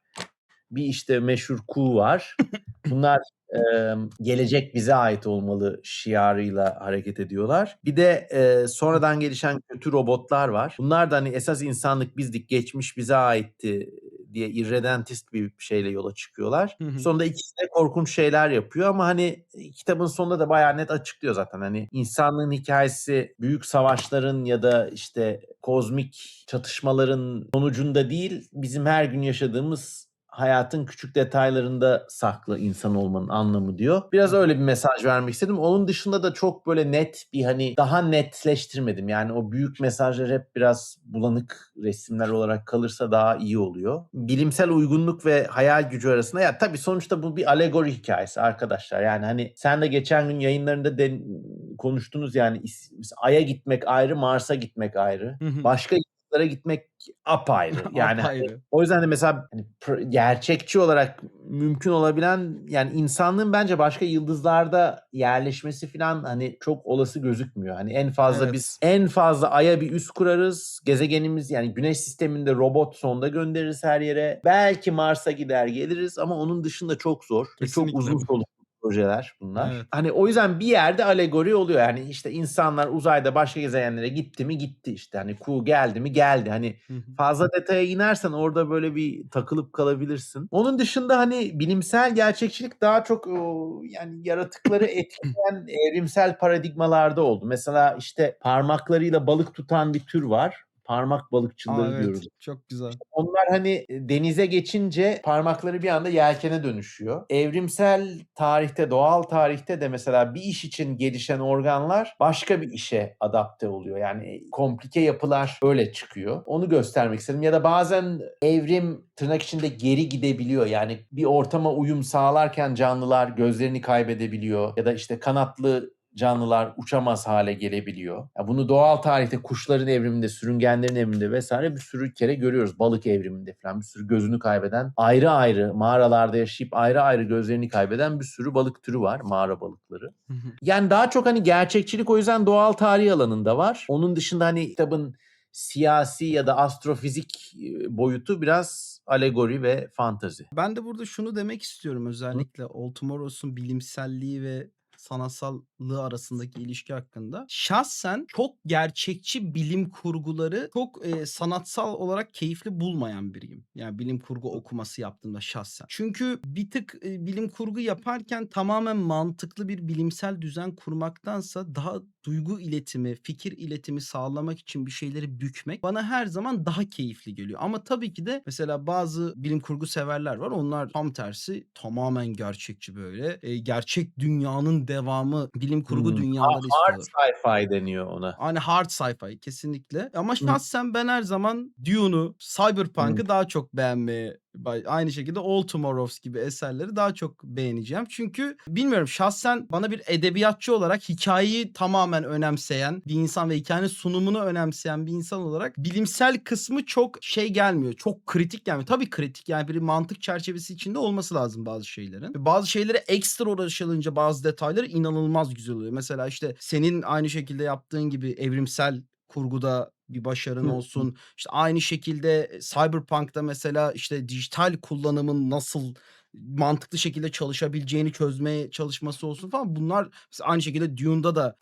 S3: Bir işte meşhur kuğu var. Bunlar gelecek bize ait olmalı şiarıyla hareket ediyorlar. Bir de sonradan gelişen kötü robotlar var. Bunlar da hani esas insanlık bizdik, geçmiş bize aitti diye irredentist bir şeyle yola çıkıyorlar.
S1: Hı hı.
S3: Sonunda ikisi de korkunç şeyler yapıyor ama hani kitabın sonunda da bayağı net açıklıyor zaten. Hani insanlığın hikayesi büyük savaşların ya da işte kozmik çatışmaların sonucunda değil, bizim her gün yaşadığımız hayatın küçük detaylarında saklı insan olmanın anlamı diyor. Biraz öyle bir mesaj vermek istedim. Onun dışında da çok böyle net bir hani daha netleştirmedim. Yani o büyük mesajlar hep biraz bulanık resimler olarak kalırsa daha iyi oluyor. Bilimsel uygunluk ve hayal gücü arasında ya tabii sonuçta bu bir alegori hikayesi arkadaşlar. Yani hani sen de geçen gün yayınlarında konuştunuz yani Ay'a gitmek ayrı, Mars'a gitmek ayrı.
S1: Hı hı.
S3: Başka yıldızlara gitmek apayrı. Yani
S1: Apayrı.
S3: o yüzden de mesela hani gerçekçi olarak mümkün olabilen yani insanlığın bence başka yıldızlarda yerleşmesi falan hani çok olası gözükmüyor. Hani en fazla
S1: Evet.
S3: biz en fazla Ay'a bir üs kurarız. Gezegenimiz yani Güneş sisteminde robot sonda göndeririz her yere. Belki Mars'a gider geliriz ama onun dışında çok zor. Ve çok
S1: Kesinlikle.
S3: uzun soluklu projeler bunlar.
S1: Evet.
S3: Hani o yüzden bir yerde alegori oluyor. Yani işte insanlar uzayda başka gezegenlere gitti mi gitti işte. Hani Kuğu geldi mi geldi. Hani
S1: Hı hı.
S3: fazla detaya inersen orada böyle bir takılıp kalabilirsin. Onun dışında hani bilimsel gerçekçilik daha çok yani yaratıkları etkileyen evrimsel paradigmalarda oldu. Mesela işte parmaklarıyla balık tutan bir tür var. Parmak balıkçıları
S1: Evet.
S3: diyoruz.
S1: Çok güzel.
S3: Onlar hani denize geçince parmakları bir anda yelkene dönüşüyor. Evrimsel tarihte, doğal tarihte de mesela bir iş için gelişen organlar başka bir işe adapte oluyor. Yani komplike yapılar böyle çıkıyor. Onu göstermek istedim. Ya da bazen evrim tırnak içinde geri gidebiliyor. Yani bir ortama uyum sağlarken canlılar gözlerini kaybedebiliyor. Ya da işte kanatlı canlılar uçamaz hale gelebiliyor. Ya bunu doğal tarihte kuşların evriminde, sürüngenlerin evriminde vesaire bir sürü kere görüyoruz. Balık evriminde falan bir sürü gözünü kaybeden, ayrı ayrı mağaralarda yaşayıp ayrı ayrı gözlerini kaybeden bir sürü balık türü var, mağara balıkları.
S1: Hı hı.
S3: Yani daha çok hani gerçekçilik o yüzden doğal tarih alanında var. Onun dışında hani kitabın siyasi ya da astrofizik boyutu biraz alegori ve fantazi.
S1: Ben de burada şunu demek istiyorum özellikle All Tomorrows'un bilimselliği ve sanatsallığı arasındaki ilişki hakkında. Şahsen çok gerçekçi bilim kurguları çok sanatsal olarak keyifli bulmayan biriyim. Yani bilim kurgu okuması yaptığımda şahsen. Çünkü bir tık bilim kurgu yaparken tamamen mantıklı bir bilimsel düzen kurmaktansa daha duygu iletimi, fikir iletimi sağlamak için bir şeyleri bükmek bana her zaman daha keyifli geliyor. Ama tabii ki de mesela bazı bilim kurgu severler var. Onlar tam tersi tamamen gerçekçi böyle. Gerçek dünyanın devamı bilim kurgu dünyaları
S3: Hard
S1: istiyorlar.
S3: sci-fi deniyor ona.
S1: Hani hard sci-fi kesinlikle. Ama
S3: Hı.
S1: şahsen ben her zaman Dune'u, Cyberpunk'ı daha çok beğenmeye aynı şekilde All Tomorrows gibi eserleri daha çok beğeneceğim. Çünkü bilmiyorum şahsen bana bir edebiyatçı olarak hikayeyi tamamen önemseyen bir insan ve hikayenin sunumunu önemseyen bir insan olarak bilimsel kısmı çok şey gelmiyor. Çok kritik gelmiyor. Tabii kritik yani bir mantık çerçevesi içinde olması lazım bazı şeylerin. Ve bazı şeylere ekstra uğraşılınca bazı detayları inanılmaz güzel oluyor. Mesela işte senin aynı şekilde yaptığın gibi evrimsel kurguda bir başarın olsun. İşte aynı şekilde Cyberpunk'ta mesela işte dijital kullanımın nasıl mantıklı şekilde çalışabileceğini çözmeye çalışması olsun falan. Bunlar mesela aynı şekilde Dune'da da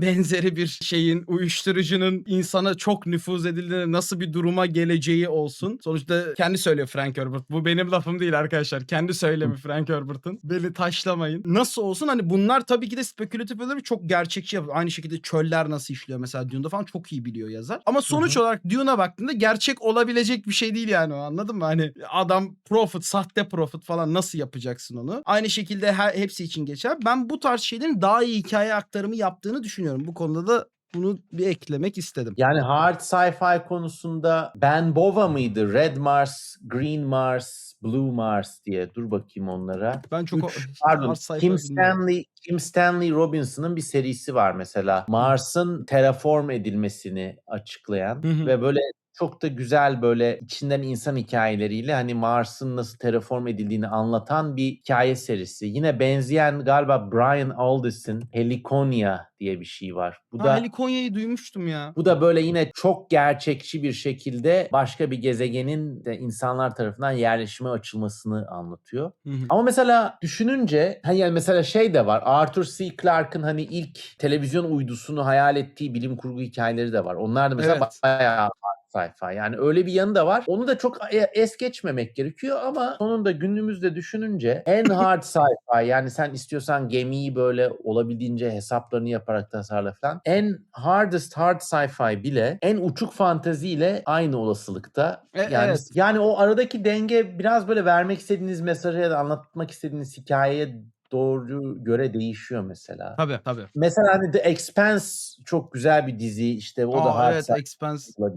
S1: benzeri bir şeyin, uyuşturucunun insana çok nüfuz edildiğinde nasıl bir duruma geleceği olsun. Sonuçta kendi söylüyor Frank Herbert. Bu benim lafım değil arkadaşlar. Kendi söylemi Frank Herbert'ın. Beni taşlamayın. Nasıl olsun? Hani bunlar tabii ki de spekülatif olur, çok gerçekçi yapıyor. Aynı şekilde çöller nasıl işliyor mesela Dune'da falan çok iyi biliyor yazar. Ama sonuç olarak Dune'a baktığında gerçek olabilecek bir şey değil yani o, anladın mı? Hani adam prophet, sahte prophet falan nasıl yapacaksın onu? Aynı şekilde hepsi için geçer. Ben bu tarz şeylerin daha iyi hikaye aktarımı yaptığını düşünüyorum. Bu konuda da bunu bir eklemek istedim.
S3: Yani hard sci-fi konusunda Ben Bova mıydı? Red Mars, Green Mars, Blue Mars diye. Dur bakayım onlara.
S1: Ben çok
S3: Pardon.
S1: hard sci-fi bilmiyorum.
S3: Kim Stanley Robinson'ın bir serisi var mesela. Mars'ın terraform edilmesini açıklayan
S1: Hı hı.
S3: ve böyle çok da güzel böyle içinden insan hikayeleriyle hani Mars'ın nasıl terraform edildiğini anlatan bir hikaye serisi. Yine benzeyen galiba Brian Aldiss'in Heliconia diye bir şey var.
S1: Helikonya'yı duymuştum ya.
S3: Bu da böyle yine çok gerçekçi bir şekilde başka bir gezegenin de insanlar tarafından yerleşime açılmasını anlatıyor.
S1: Hı hı.
S3: Ama mesela düşününce yani mesela şey de var. Arthur C. Clarke'ın hani ilk televizyon uydusunu hayal ettiği bilim kurgu hikayeleri de var. Onlar da mesela
S1: Evet.
S3: bayağı sci-fi. Yani öyle bir yanı da var. Onu da çok es geçmemek gerekiyor ama sonunda günümüzde düşününce en hard sci-fi yani sen istiyorsan gemiyi böyle olabildiğince hesaplarını yaparak tasarla falan. En hardest hard sci-fi bile en uçuk fanteziyle aynı olasılıkta.
S1: Evet.
S3: Yani o aradaki denge biraz böyle vermek istediğiniz mesajı ya da anlatmak istediğiniz hikayeye doğru göre değişiyor mesela.
S1: Tabii.
S3: Mesela hani The Expanse çok güzel bir dizi. İşte o da hard
S1: Evet,
S3: sci-fi.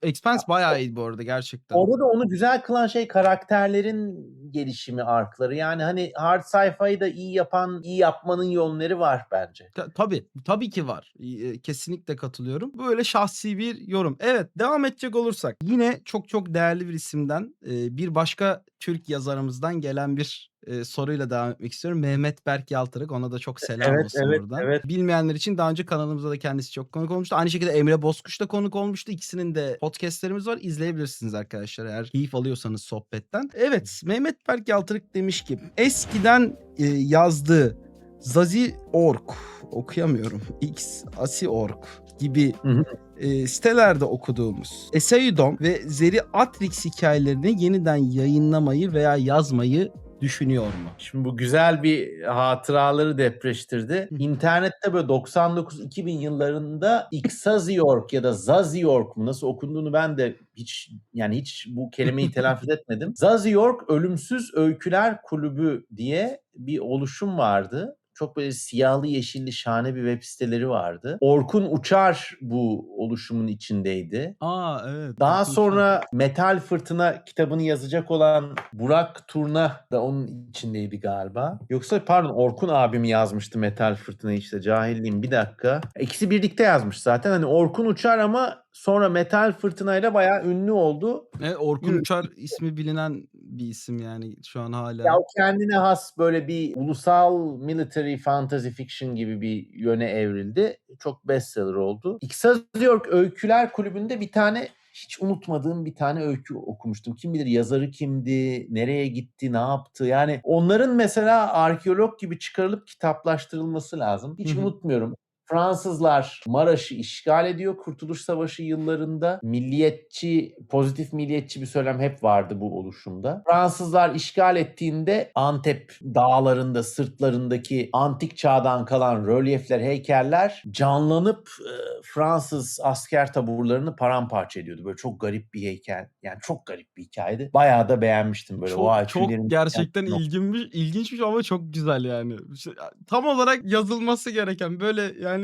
S1: Expanse bayağı iyi bu arada gerçekten.
S3: Orada da onu güzel kılan şey karakterlerin gelişimi, arkları. Yani hani hard sci-fi'yi da iyi yapan, iyi yapmanın yolları var bence.
S1: Tabii ki var. Kesinlikle katılıyorum. Böyle şahsi bir yorum. Evet, devam edecek olursak yine çok değerli bir isimden bir başka Türk yazarımızdan gelen bir soruyla devam etmek istiyorum. Mehmet Berk Yaltırık. Ona da çok selam olsun buradan.
S3: evet.
S1: Bilmeyenler için daha önce kanalımızda da kendisi çok konuk olmuştu. Aynı şekilde Emre Bozkuş da konuk olmuştu. İkisinin de podcastlerimiz var. İzleyebilirsiniz arkadaşlar eğer keyif alıyorsanız sohbetten. Evet, Mehmet Berk Yaltırık demiş ki eskiden yazdığı Zazi.org okuyamıyorum. X.asi.org gibi
S3: Hı hı.
S1: sitelerde okuduğumuz Eseidon ve Zeri-Atrix hikayelerini yeniden yayınlamayı veya yazmayı düşünüyor mu?
S3: Şimdi bu güzel bir hatıraları depreştirdi. İnternette böyle 99-2000 yıllarında Xaziorg ya da Zaziorg mu nasıl okunduğunu ben de hiç bu kelimeyi telaffuz etmedim. Zaziorg Ölümsüz Öyküler Kulübü diye bir oluşum vardı. Çok böyle siyahlı yeşilli şahane bir web siteleri vardı. Orkun Uçar bu oluşumun içindeydi.
S1: Evet.
S3: Daha sonra Metal Fırtına kitabını yazacak olan Burak Turna da onun içindeydi galiba. Yoksa pardon Orkun abim yazmıştı Metal Fırtına'yı işte cahilliğim bir dakika. İkisi birlikte yazmış zaten. Hani Orkun Uçar ama sonra Metal Fırtına'yla bayağı ünlü oldu.
S1: Orkun Uçar ismi bilinen bir isim yani şu an hala.
S3: Ya o kendine has böyle bir ulusal military fantasy fiction gibi bir yöne evrildi. Çok bestseller oldu. Xaziorg Öyküler Kulübü'nde bir tane hiç unutmadığım bir tane öykü okumuştum. Kim bilir yazarı kimdi, nereye gitti, ne yaptı? Yani onların mesela arkeolog gibi çıkarılıp kitaplaştırılması lazım. Hiç unutmuyorum. Fransızlar Maraş'ı işgal ediyor. Kurtuluş Savaşı yıllarında pozitif milliyetçi bir söylem hep vardı bu oluşumda. Fransızlar işgal ettiğinde Antep dağlarında, sırtlarındaki antik çağdan kalan rölyefler, heykeller canlanıp Fransız asker taburlarını paramparça ediyordu. Böyle çok garip bir heykel. Yani çok garip bir hikayeydi. Bayağı da beğenmiştim böyle.
S1: Çok gerçekten ilginçmiş ama çok güzel yani. Tam olarak yazılması gereken böyle yani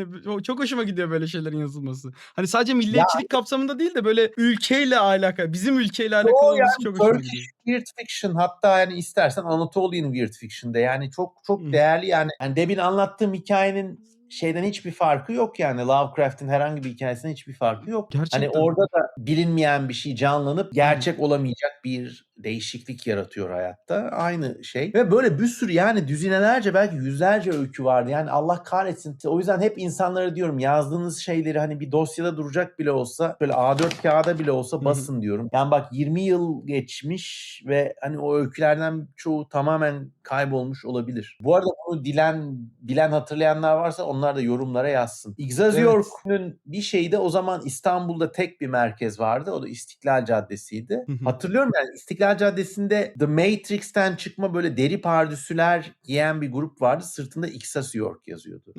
S1: çok hoşuma gidiyor böyle şeylerin yazılması. Hani sadece milliyetçilik kapsamında değil de böyle ülkeyle alakalı, bizim ülkeyle alakalı olması çok hoşuma gidiyor.
S3: Weird Fiction hatta yani istersen Anatolian Weird Fiction'da yani çok değerli yani. Yani demin anlattığım hikayenin şeyden hiçbir farkı yok yani. Lovecraft'in herhangi bir hikayesinden hiçbir farkı yok.
S1: Gerçekten.
S3: Hani orada da bilinmeyen bir şey canlanıp gerçek olamayacak bir değişiklik yaratıyor hayatta. Aynı şey. Ve böyle bir sürü yani düzinelerce belki yüzlerce öykü vardı. Yani Allah kahretsin. O yüzden hep insanlara diyorum yazdığınız şeyleri hani bir dosyada duracak bile olsa böyle A4 kağıda bile olsa basın diyorum. Yani bak 20 yıl geçmiş ve hani o öykülerden çoğu tamamen kaybolmuş olabilir. Bu arada bunu bilen hatırlayanlar varsa onlar da yorumlara yazsın. Excelsior'un bir şeyi de o zaman İstanbul'da tek bir merkez vardı. O da İstiklal Caddesi'ydi. Hatırlıyorum yani İstiklal Caddesi'nde The Matrix'ten çıkma böyle deri pardüsüler giyen bir grup vardı. Sırtında Excelsior yazıyordu.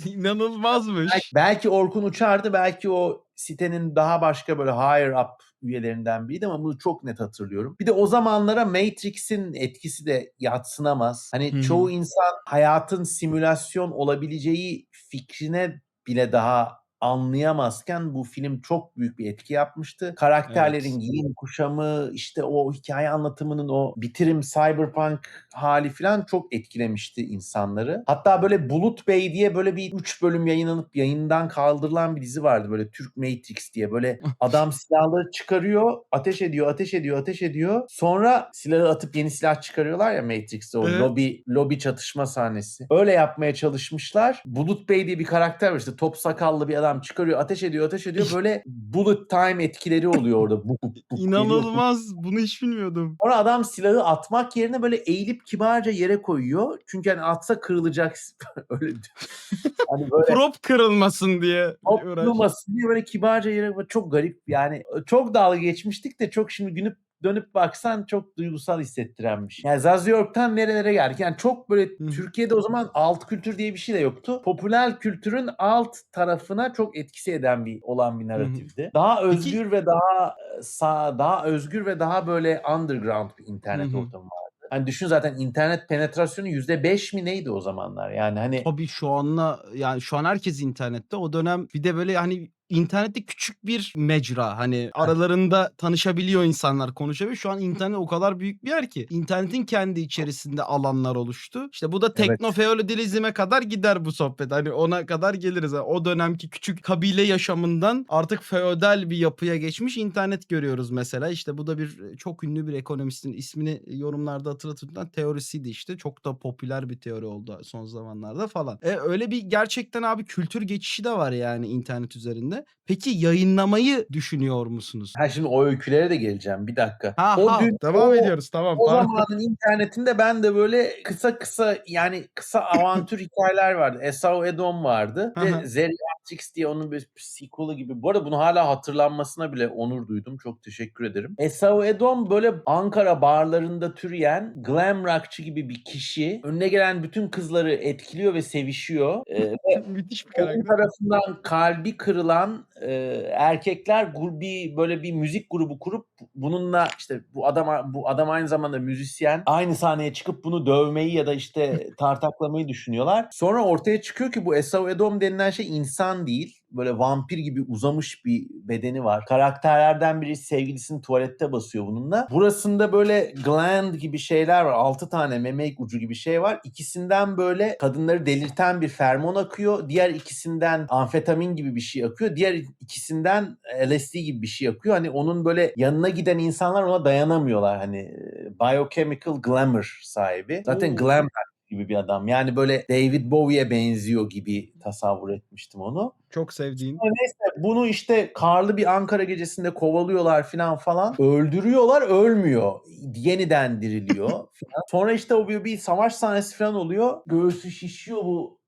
S1: İnanılmazmış.
S3: Belki Orkun Uçar'dı, belki o sitenin daha başka böyle higher up üyelerinden biriydi ama bunu çok net hatırlıyorum. Bir de o zamanlara Matrix'in etkisi de yadsınamaz. Hani çoğu insan hayatın simülasyon olabileceği fikrine bile daha anlayamazken bu film çok büyük bir etki yapmıştı. Karakterlerin giyim kuşamı, işte o hikaye anlatımının o bitirim cyberpunk hali falan çok etkilemişti insanları. Hatta böyle Bulut Bey diye böyle bir 3 bölüm yayınlanıp yayından kaldırılan bir dizi vardı böyle Türk Matrix diye. Böyle adam silahları çıkarıyor, ateş ediyor. Sonra silahı atıp yeni silah çıkarıyorlar ya Matrix'te o lobi çatışma sahnesi. Öyle yapmaya çalışmışlar. Bulut Bey diye bir karakter var işte top sakallı bir adam çıkarıyor, ateş ediyor. Böyle bullet time etkileri oluyor orada. Buk, buk, buk geliyor.
S1: İnanılmaz. Bunu hiç bilmiyordum.
S3: Sonra adam silahı atmak yerine böyle eğilip kibarca yere koyuyor. Çünkü hani atsa kırılacak. Öyle hani böyle
S1: Prop kırılmasın diye uğraş.
S3: kırılmasın diye böyle kibarca yere çok garip yani çok dalga geçmiştik de çok şimdi dönüp baksan çok duygusal hissettiren bir şey. Yani Zaziork'tan nerelere geldik? Yani çok böyle Türkiye'de o zaman alt kültür diye bir şey de yoktu. Popüler kültürün alt tarafına çok etkisi eden olan bir narratifti. Daha özgür ve daha özgür ve daha böyle underground bir internet ortamı vardı. Hani düşün zaten internet penetrasyonu %5 mi neydi o zamanlar? Yani hani
S1: Tabii şu an herkes internette. O dönem bir de böyle hani internette küçük bir mecra. Hani aralarında tanışabiliyor insanlar, konuşabiliyor. Şu an internet o kadar büyük bir yer ki. İnternetin kendi içerisinde alanlar oluştu. İşte bu da teknofeodalizme kadar gider bu sohbet. Hani ona kadar geliriz. Yani o dönemki küçük kabile yaşamından artık feodal bir yapıya geçmiş internet görüyoruz mesela. İşte bu da çok ünlü bir ekonomistin ismini yorumlarda hatırlatılan teorisiydi işte. Çok da popüler bir teori oldu son zamanlarda falan. Öyle bir gerçekten abi kültür geçişi de var yani internet üzerinde. Peki yayınlamayı düşünüyor musunuz?
S3: şimdi o öykülere de geleceğim. Bir dakika.
S1: Devam ediyoruz. Tamam.
S3: O zamanın internetinde ben de böyle kısa yani kısa avantür hikayeler vardı. Esau Edom vardı. Ve Zeriatrix diye onun bir sequel'ı gibi. Bu arada bunu hala hatırlanmasına bile onur duydum. Çok teşekkür ederim. Esau Edom böyle Ankara barlarında türeyen glam rockçı gibi bir kişi. Önüne gelen bütün kızları etkiliyor ve sevişiyor.
S1: Müthiş bir
S3: Onun
S1: karakter.
S3: tarafından kalbi kırılan erkekler böyle bir müzik grubu kurup bununla işte bu adam aynı zamanda müzisyen. Aynı sahneye çıkıp bunu dövmeyi ya da işte tartaklamayı düşünüyorlar. Sonra ortaya çıkıyor ki bu Esau Edom denilen şey insan değil. Böyle vampir gibi uzamış bir bedeni var. Karakterlerden biri sevgilisini tuvalette basıyor bununla. Burasında böyle gland gibi şeyler var. 6 tane meme ucu gibi şey var. İkisinden böyle kadınları delirten bir fermon akıyor. Diğer ikisinden amfetamin gibi bir şey akıyor. Diğer ikisinden LSD gibi bir şey akıyor. Hani onun böyle yanına giden insanlar ona dayanamıyorlar. Hani biochemical glamour sahibi. Zaten glam gibi bir adam. Yani böyle David Bowie'ye benziyor gibi tasavvur etmiştim onu.
S1: Çok sevdiğin.
S3: Neyse bunu işte karlı bir Ankara gecesinde kovalıyorlar falan. Öldürüyorlar, ölmüyor. Yeniden diriliyor falan. Sonra işte o bir savaş sahnesi falan oluyor. Göğsü şişiyor bu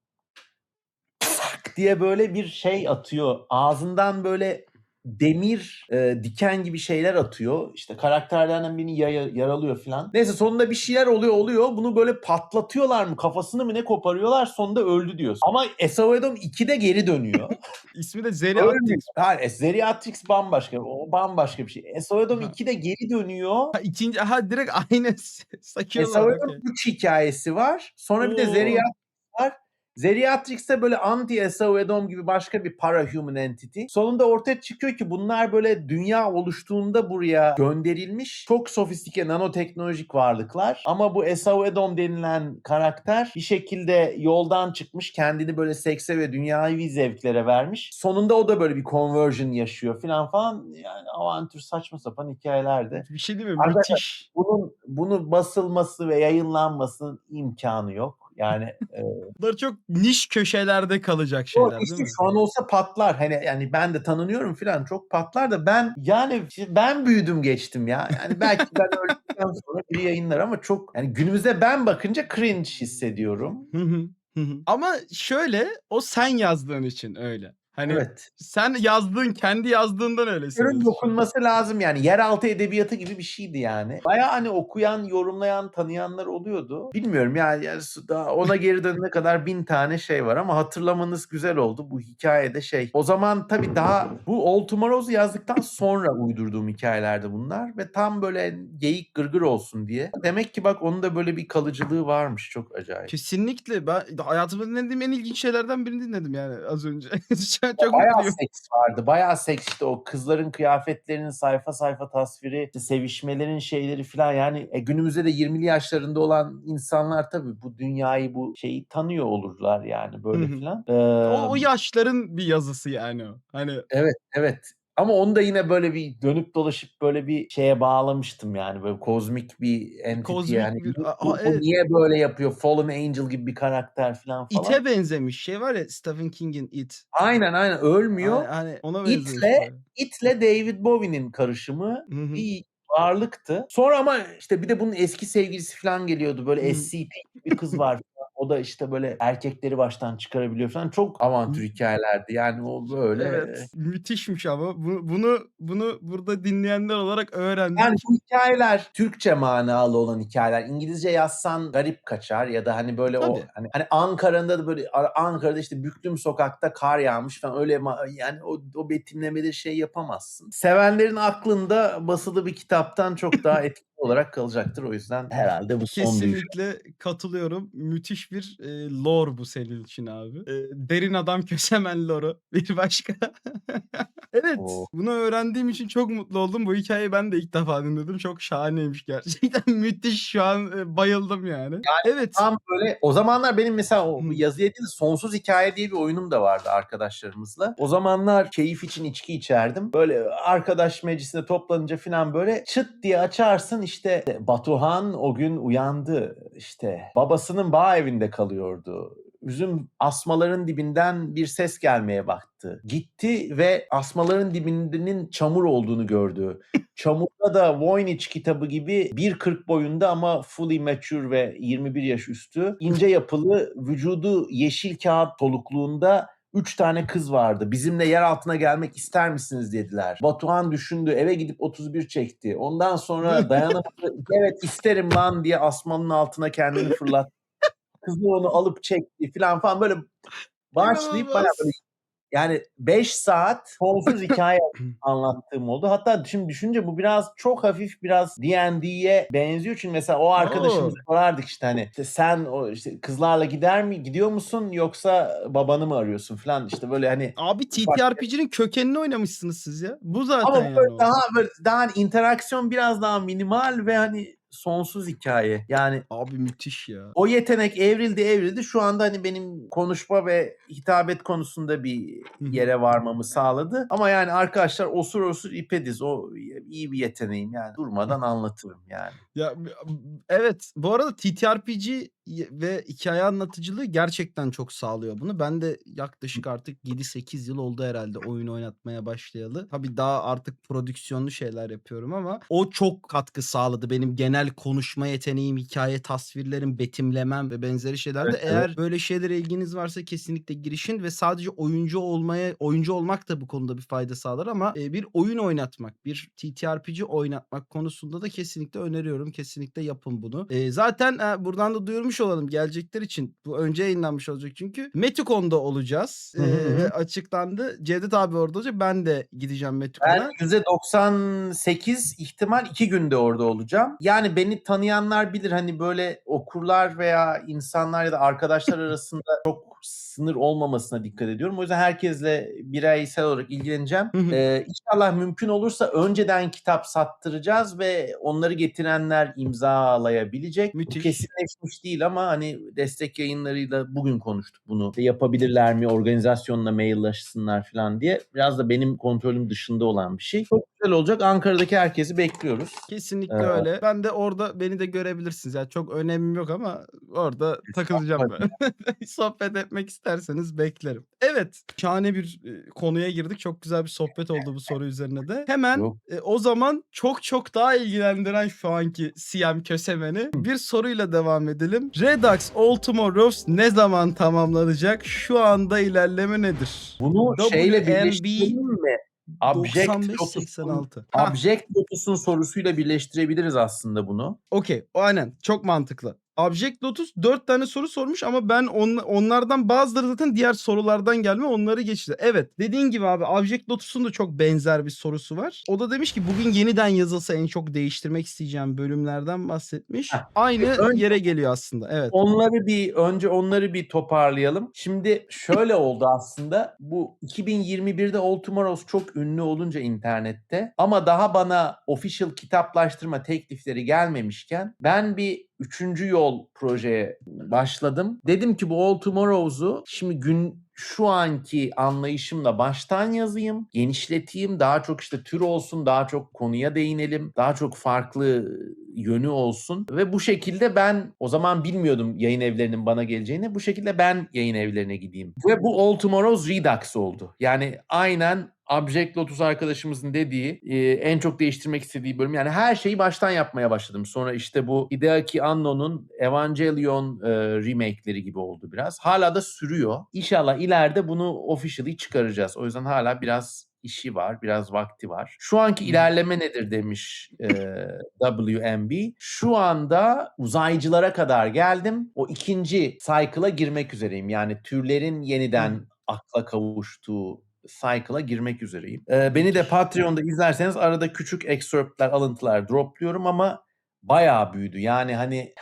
S3: diye böyle bir şey atıyor. Ağzından böyle demir diken gibi şeyler atıyor. İşte karakterlerden birini yaralıyor falan. Neyse sonunda bir şeyler oluyor. Bunu böyle patlatıyorlar mı? Kafasını mı ne koparıyorlar? Sonunda öldü diyorsun. Ama Esau Edom 2'de geri dönüyor.
S1: İsmi de Zeriatrix.
S3: Hayır, Zeriatrix bambaşka. O bambaşka bir şey. Esau Edom 2'de geri dönüyor.
S1: Direkt aynı
S3: Esau
S1: sakıyorlar.
S3: Edom 3 hikayesi var. Sonra bir de Zeriatrix var. Zeriatrix'te böyle anti-Esavedom gibi başka bir para-human entity. Sonunda ortaya çıkıyor ki bunlar böyle dünya oluştuğunda buraya gönderilmiş çok sofistike nanoteknolojik varlıklar. Ama bu Esavedom denilen karakter bir şekilde yoldan çıkmış, kendini böyle sekse ve dünyavi zevklere vermiş. Sonunda o da böyle bir conversion yaşıyor falan. Yani avantür, saçma sapan hikayelerdi.
S1: Bir şey değil mi?
S3: Arkadaşlar
S1: Müthiş.
S3: bunu basılması ve yayınlanmasının imkanı yok. Yani
S1: Bunlar çok niş köşelerde kalacak
S3: yok
S1: şeyler değil
S3: işte
S1: mi?
S3: şu an olsa patlar. Hani yani ben de tanınıyorum falan, çok patlar da ben büyüdüm geçtim ya. Yani belki ben öldükten sonra biri yayınlar ama çok yani günümüzde ben bakınca cringe hissediyorum.
S1: Hı hı. Hı hı. Ama şöyle, o sen yazdığın için öyle. Hani
S3: Evet.
S1: sen yazdığın, kendi yazdığından öyle
S3: Ürün
S1: seviyorsun şu an.
S3: dokunması lazım yani. Yeraltı edebiyatı gibi bir şeydi yani. Bayağı hani okuyan, yorumlayan, tanıyanlar oluyordu. Bilmiyorum yani daha ona geri dönene kadar 1000 tane şey var ama hatırlamanız güzel oldu. Bu hikâyede o zaman tabii daha bu All Tomorrows'u yazdıktan sonra uydurduğum hikayelerdi bunlar ve tam böyle geyik gırgır olsun diye. Demek ki bak onun da böyle bir kalıcılığı varmış. Çok acayip.
S1: Kesinlikle. Ben hayatımda dinlediğim en ilginç şeylerden birini dinledim yani az önce. Şu an çok
S3: Bayağı
S1: mutluyum.
S3: seks vardı. Bayağı seks işte o kızların kıyafetlerinin sayfa sayfa tasviri, işte sevişmelerin şeyleri filan yani günümüzde de 20'li yaşlarında olan insanlar tabii bu dünyayı, bu şeyi tanıyor olurlar yani
S1: Hı
S3: böyle
S1: hı.
S3: filan.
S1: O yaşların bir yazısı yani o. Hani
S3: Evet, evet. Ama onu da yine böyle bir dönüp dolaşıp böyle bir şeye bağlamıştım yani böyle kozmik bir entity'ye
S1: kozmik
S3: hani
S1: bir
S3: bu
S1: evet.
S3: niye böyle yapıyor? Fallen Angel gibi bir karakter filan falan.
S1: It'e benzemiş. Şey var ya Stephen King'in It.
S3: Aynen ölmüyor.
S1: Hani ona benzemiş
S3: It'le
S1: bayağı.
S3: It'le David Bowie'nin karışımı
S1: Hı hı.
S3: bir varlıktı. Sonra ama işte bir de bunun eski sevgilisi falan geliyordu.
S1: Hı
S3: Böyle
S1: hı.
S3: SCP bir kız var falan. O da işte böyle erkekleri baştan çıkarabiliyor falan. Çok avantür hikayelerdi. Yani o böyle.
S1: Evet, müthişmiş ama bunu burada dinleyenler olarak
S3: Yani
S1: öğrendik.
S3: bu hikayeler Türkçe manalı olan hikayeler. İngilizce yazsan garip kaçar ya da hani böyle o
S1: Tabii.
S3: hani Ankara'da da böyle Ankara'da işte Büklüm sokakta kar yağmış falan öyle yani o betimlemeleri yapamazsın. Sevenlerin aklında basılı bir kitaptan çok daha etkili olarak kalacaktır. O yüzden herhalde bu son duyuşum.
S1: Kesinlikle katılıyorum. Müthiş bir, lore bu senin için abi. Derin Adam Kösemen lore'u bir başka. Evet,
S3: O
S1: bunu öğrendiğim için çok mutlu oldum. Bu hikâyeyi ben de ilk defa dinledim. Çok şahaneymiş gerçekten. Müthiş şu an, bayıldım yani. Evet.
S3: tam böyle o zamanlar benim mesela o
S1: Hıı.
S3: yazıya değil de Sonsuz Hikaye diye bir oyunum da vardı arkadaşlarımızla. O zamanlar keyif için içki içerdim. Böyle arkadaş meclisinde toplanınca filan böyle çıt diye açarsın işte Batuhan o gün uyandı. İşte babasının bağ evinde kalıyordu. Üzüm asmaların dibinden bir ses gelmeye baktı. Gitti ve asmaların dibinin çamur olduğunu gördü. Çamurda da Voynich kitabı gibi 1.40 boyunda ama fully mature ve 21 yaş üstü ince yapılı vücudu yeşil kağıt solukluğunda 3 tane kız vardı. Bizimle yer altına gelmek ister misiniz dediler. Batuhan düşündü eve gidip 31 çekti. Ondan sonra dayanamadı. Evet isterim lan diye asmanın altına kendini fırlattı. Kızı onu alıp çekti falan böyle başlayıp bayağı böyle
S1: İnanılmaz.
S3: yani 5 saat sonsuz hikaye anlattığım oldu. Hatta şimdi düşününce bu biraz çok hafif biraz D&D'ye benziyor. Çünkü mesela o arkadaşımıza
S1: O!
S3: sorardık işte hani işte sen o işte kızlarla gidiyor musun yoksa babanı mı arıyorsun falan işte böyle hani
S1: Abi
S3: ufak
S1: TTRPG'nin kökenini oynamışsınız siz ya. Bu
S3: ama
S1: zaten
S3: bu
S1: yani o.
S3: böyle daha hani interaksiyon biraz daha minimal ve hani sonsuz hikaye. Yani
S1: Abi müthiş ya.
S3: o yetenek evrildi. Şu anda hani benim konuşma ve hitabet konusunda bir
S1: Hı hı.
S3: yere varmamı sağladı. Ama yani arkadaşlar osur osur ipediz. O iyi bir yeteneğim yani. Durmadan anlatırım yani.
S1: Ya, evet. Bu arada TTRPG ve hikâye anlatıcılığı gerçekten çok sağlıyor bunu. Ben de yaklaşık artık 7-8 yıl oldu herhâlde oyun oynatmaya başlayalı. Tabii daha artık prodüksiyonlu şeyler yapıyorum ama o çok katkı sağladı benim genel konuşma yeteneğim, hikâye tasvirlerim, betimlemem ve benzeri şeylerde.
S3: Evet, evet.
S1: Eğer böyle şeylere ilginiz varsa kesinlikle girişin ve sadece oyuncu olmak da bu konuda bir fayda sağlar ama, bir oyun oynatmak, bir TTRPG oynatmak konusunda da kesinlikle öneriyorum. Kesinlikle yapın bunu. Zaten, buradan da duyurmuş olalım gelecekler için. Bu önce yayınlanmış olacak çünkü. Metukon'da olacağız,
S3: Hı hı, hı.
S1: ve açıklandı. Cevdet abi orada olacak. Ben de gideceğim
S3: Ben
S1: Metukon'a.
S3: %98 ihtimal 2 günde orada olacağım. Yani beni tanıyanlar bilir hani böyle okurlar veya insanlar ya da arkadaşlar arasında çok sınır olmamasına dikkat ediyorum. O yüzden herkesle bireysel olarak ilgileneceğim.
S1: Hı hı.
S3: İnşallah mümkün olursa önceden kitap sattıracağız ve onları getirenler imzalayabilecek. Bu
S1: Müthiş.
S3: kesinleşmiş değil ama hani destek yayınlarıyla bugün konuştuk bunu. Yapabilirler mi, organizasyonla mailleşsinler falan diye. Biraz da benim kontrolüm dışında olan bir şey. Çok güzel olacak. Ankara'daki herkesi bekliyoruz.
S1: Kesinlikle
S3: Ee,
S1: öyle. Ben de orada beni de görebilirsiniz. Yani çok önemim yok ama orada takılacağım ben. Sohbet etmek isterseniz beklerim. Evet, şahane bir konuya girdik. Çok güzel bir sohbet oldu bu soru üzerine de. Hemen
S3: Yok.
S1: o zaman çok daha ilgilendiren şu anki CM Kösemen'i bir soruyla devam edelim. Redux All Tomorrows ne zaman tamamlanacak? Şu anda ilerleme nedir?
S3: Bunu şeyle
S1: WMB
S3: birleştirelim mi? Object Lotus'un
S1: 9586. Hah.
S3: Object Lotus'un sorusuyla birleştirebiliriz aslında bunu.
S1: Okey. O aynen. Çok mantıklı. Object Lotus 4 tane soru sormuş ama ben onlardan bazıları zaten diğer sorulardan gelme, onları geçti. Evet, dediğin gibi abi Object Lotus'un da çok benzer bir sorusu var. O da demiş ki bugün yeniden yazılsa en çok değiştirmek isteyeceğim bölümlerden bahsetmiş.
S3: Heh.
S1: Aynı
S3: Önce
S1: yere geliyor aslında. Evet.
S3: önce onları bir toparlayalım. Şimdi şöyle oldu aslında. Bu 2021'de All Tomorrows çok ünlü olunca internette ama daha bana official kitaplaştırma teklifleri gelmemişken ben bir üçüncü yol projeye başladım. Dedim ki bu All Tomorrows'u şimdi şu anki anlayışımla baştan yazayım, genişleteyim, daha çok işte tür olsun, daha çok konuya değinelim, daha çok farklı yönü olsun ve bu şekilde ben o zaman bilmiyordum yayın evlerinin bana geleceğini. Bu şekilde ben yayın evlerine gideyim. Ve bu All Tomorrows Redux oldu. Yani aynen Object Lotus arkadaşımızın dediği en çok değiştirmek istediği bölüm. Yani her şeyi baştan yapmaya başladım. Sonra işte bu Hideaki Anno'nun Evangelion remake'leri gibi oldu biraz. Hala da sürüyor. İnşallah ileride bunu officially çıkaracağız. O yüzden hala biraz işi var, biraz vakti var. Şu anki ilerleme nedir demiş WMB. Şu anda uzaycılara kadar geldim. O ikinci cycle'a girmek üzereyim. Yani türlerin yeniden akla kavuştuğu cycle'a girmek üzereyim. Beni de Patreon'da izlerseniz arada küçük excerptler, alıntılar dropluyorum ama bayağı büyüdü. Yani hani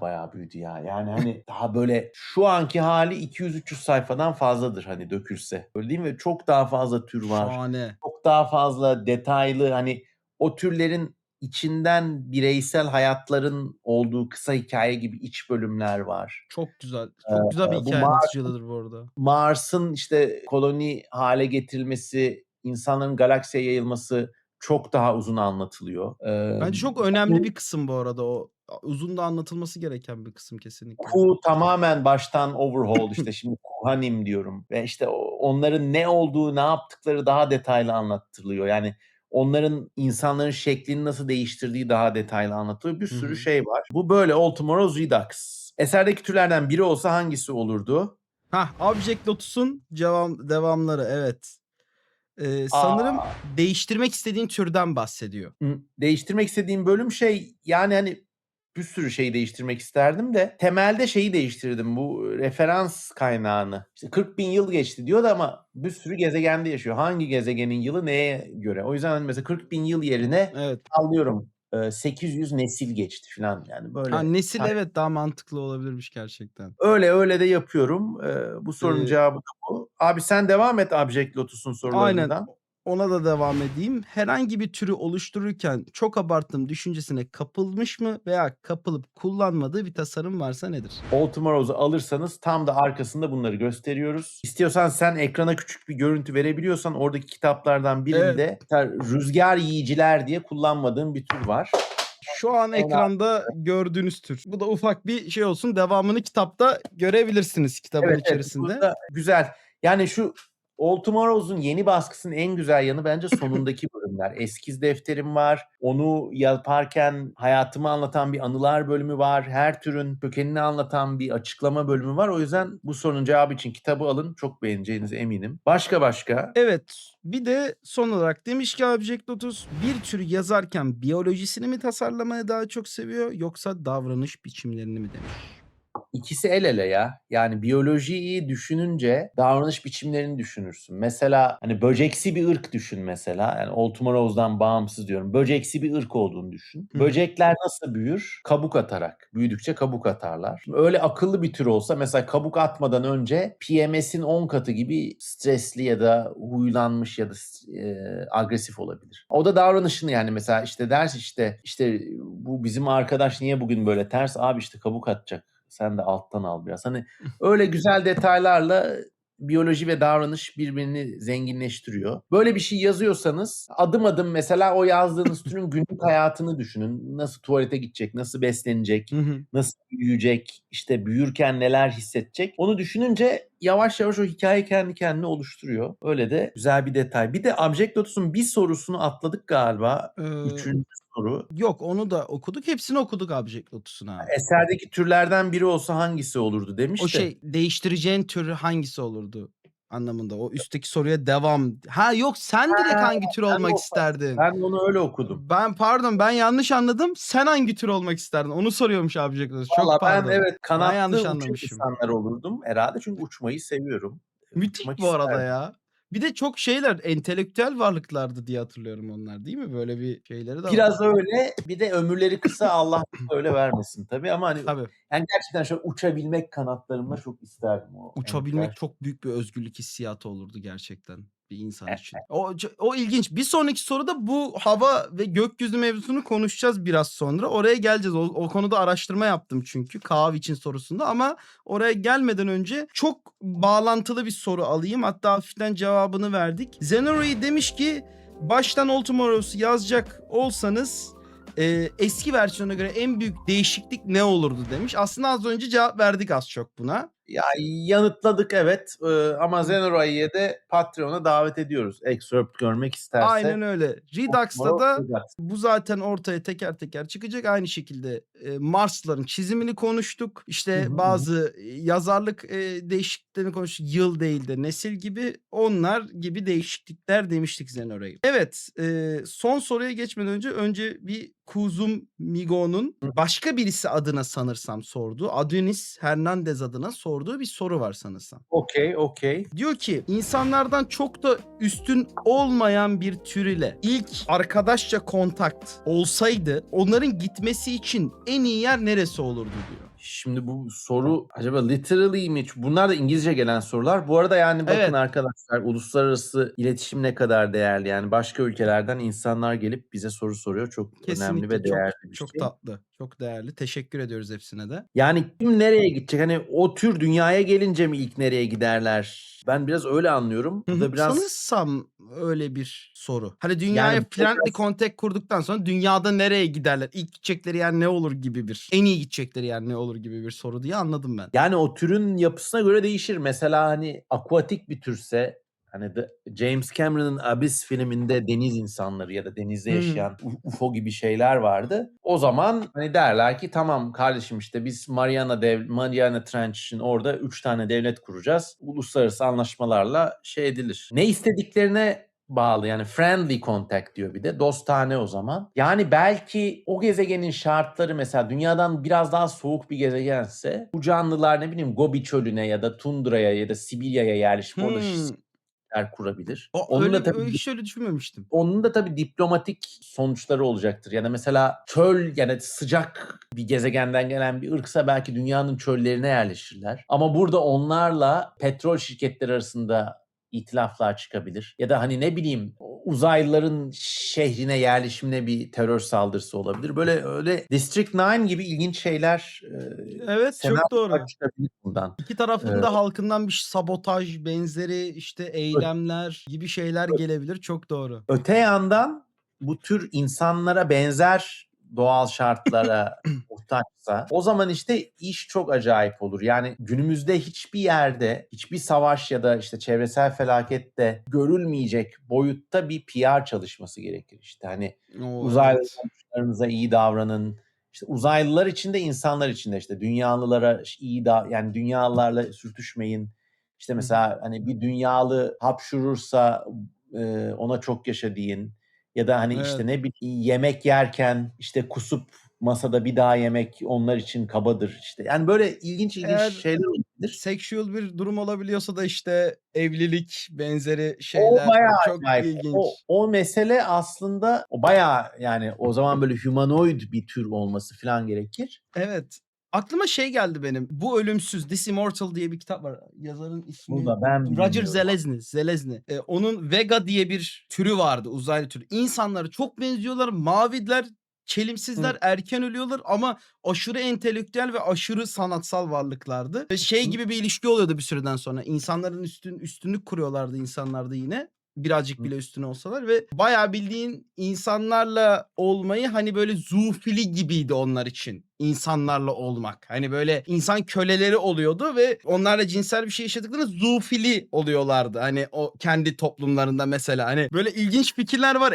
S3: bayağı büyüdü ya. Yani hani daha böyle şu anki hali 200-300 sayfadan fazladır hani dökülse. Öyle değil mi? Çok daha fazla tür var.
S1: Şahane.
S3: Çok daha fazla detaylı hani o türlerin içinden bireysel hayatların olduğu kısa hikaye gibi iç bölümler var.
S1: Çok güzel. Çok güzel bir
S3: Bu
S1: hikaye anlatıcıdır bu arada.
S3: Mars'ın işte koloni hale getirilmesi, insanların galaksiye yayılması çok daha uzun anlatılıyor.
S1: Bence çok önemli bir kısım bu arada o. Uzun da anlatılması gereken bir kısım kesinlikle.
S3: Ku tamamen baştan overhaul işte şimdi Kuhanim diyorum ve işte onların ne olduğu, ne yaptıkları daha detaylı anlatılıyor. Yani onların insanların şeklini nasıl değiştirdiği daha detaylı anlatılıyor. Bir sürü şey var. Bu böyle All Tomorrow's Redux. Eserdeki türlerden biri olsa hangisi olurdu?
S1: Object Lotus'un devamları evet. Sanırım değiştirmek istediğin türden bahsediyor.
S3: Değiştirmek istediğim bölüm yani hani bir sürü şey değiştirmek isterdim de temelde şeyi değiştirdim bu referans kaynağını. İşte 40 bin yıl geçti diyor da ama bir sürü gezegende yaşıyor. Hangi gezegenin yılı neye göre? O yüzden hani mesela 40 bin yıl yerine sallıyorum 800 nesil geçti falan yani böyle.
S1: Nesil evet daha mantıklı olabilirmiş gerçekten.
S3: Öyle de yapıyorum. Bu sorunun cevabı da bu. Abi sen devam et Object Lotus'un sorularından.
S1: Aynen. Ona da devam edeyim. Herhangi bir türü oluştururken çok abarttığım düşüncesine kapılmış mı veya kapılıp kullanmadığı bir tasarım varsa nedir?
S3: All Tomorrows'u alırsanız tam da arkasında bunları gösteriyoruz. İstiyorsan sen ekrana küçük bir görüntü verebiliyorsan oradaki kitaplardan birinde rüzgar yiyiciler diye kullanmadığım bir tür var.
S1: Şu an ekranda gördüğünüz tür. Bu da ufak bir şey olsun. Devamını kitapta görebilirsiniz kitabın içerisinde.
S3: Evet, güzel. Yani şu All Tomorrows'un yeni baskısının en güzel yanı bence sonundaki bölümler. Eskiz defterim var. Onu yaparken hayatımı anlatan bir anılar bölümü var. Her türün kökenini anlatan bir açıklama bölümü var. O yüzden bu sorunun cevabı için kitabı alın. Çok beğeneceğinize eminim. Başka?
S1: Evet. Bir de son olarak demiş ki Object Lotus bir türü yazarken biyolojisini mi tasarlamayı daha çok seviyor yoksa davranış biçimlerini mi demiş?
S3: İkisi el ele ya. Yani biyolojiyi düşününce davranış biçimlerini düşünürsün. Mesela hani böceksi bir ırk düşün mesela. Yani Oltumaroz'dan bağımsız diyorum. Böceksi bir ırk olduğunu düşün.
S1: Hı hı.
S3: Böcekler nasıl büyür? Kabuk atarak. Büyüdükçe kabuk atarlar. Şimdi öyle akıllı bir tür olsa mesela kabuk atmadan önce PMS'in 10 katı gibi stresli ya da huylanmış ya da agresif olabilir. O da davranışını yani mesela işte ders işte bu bizim arkadaş niye bugün böyle ters? Abi işte kabuk atacak. Sen de alttan al biraz. Hani öyle güzel detaylarla biyoloji ve davranış birbirini zenginleştiriyor. Böyle bir şey yazıyorsanız adım adım mesela o yazdığınız türün günlük hayatını düşünün. Nasıl tuvalete gidecek, nasıl beslenecek,
S1: Hı hı.
S3: nasıl büyüyecek, işte büyürken neler hissedecek. Onu düşününce yavaş yavaş o hikaye kendi kendine oluşturuyor. Öyle de güzel bir detay. Bir de Abject Lotus'un bir sorusunu atladık galiba.
S1: Ee,
S3: Üçüncü soru.
S1: Yok, onu da okuduk. Hepsini okuduk Abject Lotus'un abi.
S3: Eserdeki türlerden biri olsa hangisi olurdu
S1: O
S3: demiş de.
S1: değiştireceğin tür hangisi olurdu anlamında. O üstteki soruya devam. Ha yok, sen direkt hangi tür
S3: Ben de
S1: olmak
S3: o
S1: isterdin?
S3: ben de onu öyle okudum.
S1: Ben yanlış anladım. Sen hangi tür olmak isterdin? Onu soruyormuş Abject Lotus.
S3: Valla
S1: Çok
S3: ben
S1: pardon.
S3: evet
S1: Ben yanlış
S3: kanatlı uçan
S1: anlamışım.
S3: insanlar olurdum herhalde çünkü uçmayı seviyorum.
S1: Müthiş
S3: Uçmak
S1: bu arada
S3: isterdim.
S1: ya. Bir de çok entelektüel varlıklardı diye hatırlıyorum onlar, değil mi? Böyle bir şeyleri de var.
S3: Biraz öyle. Bir de ömürleri kısa Allah öyle vermesin tabii ama hani
S1: Tabii.
S3: yani gerçekten şöyle uçabilmek kanatlarımla çok isterdim o
S1: Uçabilmek
S3: enteresan.
S1: çok büyük bir özgürlük hissiyatı olurdu gerçekten bir insan için. O ilginç. Bir sonraki soruda bu hava ve gökyüzü mevzusunu konuşacağız biraz sonra. Oraya geleceğiz. O konuda araştırma yaptım çünkü Kaav için sorusunda ama oraya gelmeden önce çok bağlantılı bir soru alayım. Hatta hafiften cevabını verdik. Zenori demiş ki baştan All Tomorrows'u yazacak olsanız eski versiyona göre en büyük değişiklik ne olurdu demiş. Aslında az önce cevap verdik az çok buna.
S3: Ya yanıtladık evet ama Zenora'yı de Patreon'a davet ediyoruz. Excerpt görmek isterse.
S1: Aynen öyle. Redux'ta da
S3: Redux.
S1: bu zaten ortaya teker teker çıkacak. Aynı şekilde Mars'ların çizimini konuştuk. İşte
S3: Hı.
S1: bazı yazarlık değişikliklerini konuştuk. Yıl değil de nesil gibi. Onlar gibi değişiklikler demiştik Zenora'yı. Evet, son soruya geçmeden önce bir Kuzum Migo'nun başka birisi adına sanırsam sorduğu, Adonis Hernandez adına sorduğu bir soru var sanırsam.
S3: Okey.
S1: Diyor ki insanlardan çok da üstün olmayan bir tür ile ilk arkadaşça kontakt olsaydı onların gitmesi için en iyi yer neresi olurdu diyor.
S3: Şimdi bu soru acaba literally mi? Bunlar da İngilizce gelen sorular. Bu arada yani bakın
S1: Evet.
S3: arkadaşlar uluslararası iletişim ne kadar değerli. Yani başka ülkelerden insanlar gelip bize soru soruyor. Çok önemli
S1: Kesinlikle
S3: ve
S1: çok
S3: değerli bir
S1: çok
S3: şey.
S1: tatlı, çok değerli. Teşekkür ediyoruz hepsine de.
S3: Yani kim nereye gidecek? Hani o tür dünyaya gelince mi ilk nereye giderler? Ben biraz öyle anlıyorum. Bu da biraz
S1: Sanırsam öyle bir soru. Hani dünyaya
S3: yani bu da
S1: friendly
S3: biraz
S1: contact kurduktan sonra dünyada nereye giderler? İlk gidecekleri yer ne olur gibi bir. En iyi gidecekleri yer ne olur gibi bir soru diye anladım ben.
S3: yani o türün yapısına göre değişir. Mesela hani akuatik bir türse hani James Cameron'ın Abyss filminde deniz insanları ya da denizde
S1: Hı hı.
S3: yaşayan UFO gibi şeyler vardı. O zaman hani derler ki tamam kardeşim işte biz Mariana Trench'in orada 3 tane devlet kuracağız. Uluslararası anlaşmalarla şey edilir. Ne istediklerine bağlı yani friendly contact diyor bir de dostane o zaman. Yani belki o gezegenin şartları mesela dünyadan biraz daha soğuk bir gezegense bu canlılar ne bileyim Gobi çölüne ya da tundraya ya da Sibirya'ya yerleşip orada şirketler kurabilir.
S1: Şöyle düşünmemiştim.
S3: Onun da tabii diplomatik sonuçları olacaktır. Ya da mesela çöl yani sıcak bir gezegenden gelen bir ırksa belki dünyanın çöllerine yerleşirler. Ama burada onlarla petrol şirketleri arasında itilaflar çıkabilir. Ya da hani ne bileyim uzaylıların şehrine yerleşimine bir terör saldırısı olabilir. Böyle öyle District 9 gibi ilginç şeyler
S1: Evet, çok
S3: senaryolar
S1: doğru.
S3: çıkabilir bundan.
S1: İki
S3: E,
S1: tarafın da halkından bir sabotaj benzeri işte eylemler gibi şeyler gelebilir. Çok doğru.
S3: Öte yandan bu tür insanlara benzer doğal şartlara muhtaçsa o zaman işte iş çok acayip olur. Yani günümüzde hiçbir yerde, hiçbir savaş ya da işte çevresel felakette görülmeyecek boyutta bir PR çalışması gerekir. İşte hani uzaylı
S1: Evet.
S3: komşularınıza iyi davranın. İşte uzaylılar için de insanlar için de işte dünyalılara yani dünyalılarla sürtüşmeyin. İşte mesela hani bir dünyalı hapşurursa ona çok yaşa deyin. Ya da hani
S1: Evet.
S3: işte ne bileyim yemek yerken işte kusup masada bir daha yemek onlar için kabadır işte. Yani böyle ilginç
S1: Eğer
S3: şeyler olabilir.
S1: sexual bir durum olabiliyorsa da işte evlilik benzeri
S3: O
S1: şeyler
S3: bayağı
S1: çok
S3: acayip.
S1: ilginç.
S3: O mesele aslında o bayağı yani o zaman böyle humanoid bir tür olması falan gerekir.
S1: Evet. Aklıma şey geldi benim. Bu Ölümsüz, This Immortal diye bir kitap var. Yazarın
S3: Bunu
S1: ismini
S3: da ben
S1: unuttum. Roger
S3: bilmiyorum.
S1: Zelazny. Onun Vega diye bir türü vardı, uzaylı türü. İnsanlara çok benziyorlar, maviler, çelimsizler,
S3: Hı,
S1: erken ölüyorlar ama aşırı entelektüel ve aşırı sanatsal varlıklardı. Ve şey
S3: hı,
S1: gibi bir ilişki oluyordu bir süreden sonra. İnsanların üstünlük kuruyorlardı insanlarda yine. Birazcık
S3: hı.
S1: bile üstün olsalar ve bayağı bildiğin insanlarla olmayı hani böyle zoofili gibiydi onlar için. İnsanlarla olmak. Hani böyle insan köleleri oluyordu ve onlarla cinsel bir şey yaşadıklarında zoofili oluyorlardı. Hani o kendi toplumlarında mesela. Hani böyle ilginç fikirler var.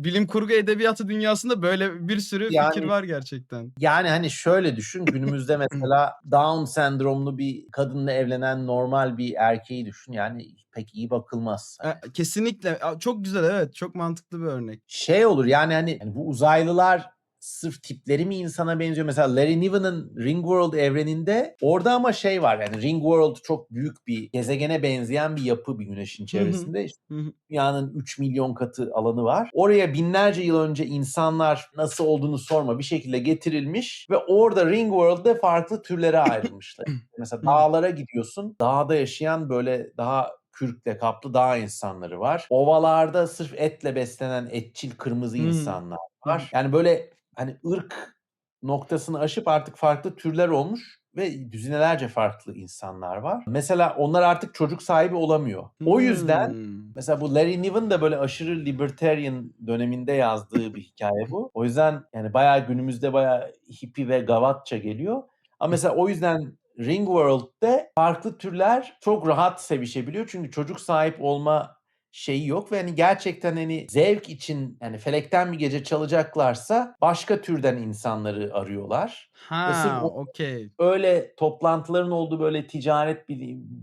S1: Bilim kurgu edebiyatı dünyasında böyle bir sürü fikir
S3: Yani
S1: var gerçekten.
S3: Yani, hani, şöyle düşün, günümüzde mesela Down sendromlu bir kadınla evlenen normal bir erkeği düşün. Yani pek iyi bakılmaz, hani.
S1: Kesinlikle. Çok güzel, evet. Çok mantıklı bir örnek.
S3: Şey olur, yani, hani, bu uzaylılar sırf tipleri mi insana benziyor? Mesela Larry Niven'ın Ringworld evreninde orada ama şey var, yani Ringworld çok büyük bir gezegene benzeyen bir yapı bir güneşin
S1: Hı hı.
S3: çevresinde. İşte
S1: Hı hı.
S3: dünyanın 3 milyon katı alanı var. Oraya binlerce yıl önce insanlar nasıl olduğunu sorma bir şekilde getirilmiş ve orada Ringworld'de farklı türlere ayrılmışlar. Mesela
S1: Hı hı.
S3: dağlara gidiyorsun. Dağda yaşayan böyle daha kürkle kaplı dağ insanları var. Ovalarda sırf etle beslenen etçil kırmızı
S1: Hı hı.
S3: insanlar
S1: Hı hı.
S3: var. Yani böyle hani ırk noktasını aşıp artık farklı türler olmuş ve düzinelerce farklı insanlar var. Mesela onlar artık çocuk sahibi olamıyor. O yüzden
S1: Hımm.
S3: mesela bu Larry Niven de böyle aşırı libertarian döneminde yazdığı bir hikaye bu. O yüzden yani bayağı günümüzde bayağı hippie ve gavatça geliyor. Ama mesela o yüzden Ringworld'de farklı türler çok rahat sevişebiliyor. Çünkü çocuk sahip olma şeyi yok ve hani gerçekten hani zevk için yani felekten bir gece çalacaklarsa başka türden insanları arıyorlar. Ve sırf
S1: Ha, okay.
S3: öyle toplantıların olduğu böyle ticaret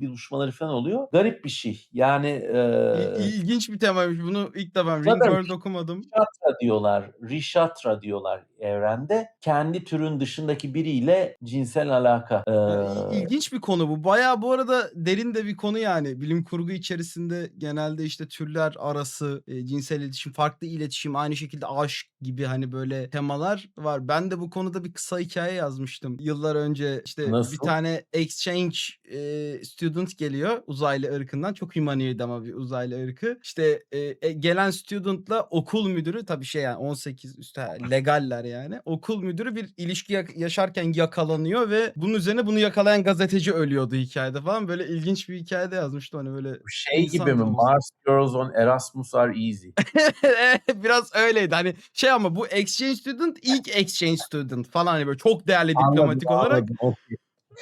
S3: buluşmaları falan oluyor. Garip bir şey. Yani
S1: İlginç bir temaymış. Bunu ilk defa
S3: zaten
S1: Ringworld okumadım.
S3: Rishatra diyorlar evrende. Kendi türün dışındaki biriyle cinsel alaka.
S1: İlginç bir konu bu. Bayağı bu arada derin de bir konu yani. Bilim kurgu içerisinde genelde işte türler arası, cinsel iletişim, farklı iletişim, aynı şekilde aşk gibi hani böyle temalar var. Ben de bu konuda bir kısa hikaye yazmıştım. Yıllar önce işte bir
S3: Nasıl?
S1: tane exchange student geliyor uzaylı ırkından. Çok humanoid ama bir uzaylı ırkı. İşte gelen student'la okul müdürü tabii şey yani 18 üstü legaller yani. Okul müdürü bir ilişki yaşarken yakalanıyor ve bunun üzerine bunu yakalayan gazeteci ölüyordu hikayede falan. Böyle ilginç bir hikayede yazmıştı hani böyle
S3: Şey gibi
S1: insan
S3: mi?
S1: draması.
S3: Mars Girls on Erasmus are easy.
S1: Biraz öyleydi. Hani şey ama bu exchange student ilk exchange student falan hani böyle çok değerli
S3: Anladım,
S1: diplomatik olarak.
S3: anladım. Okay.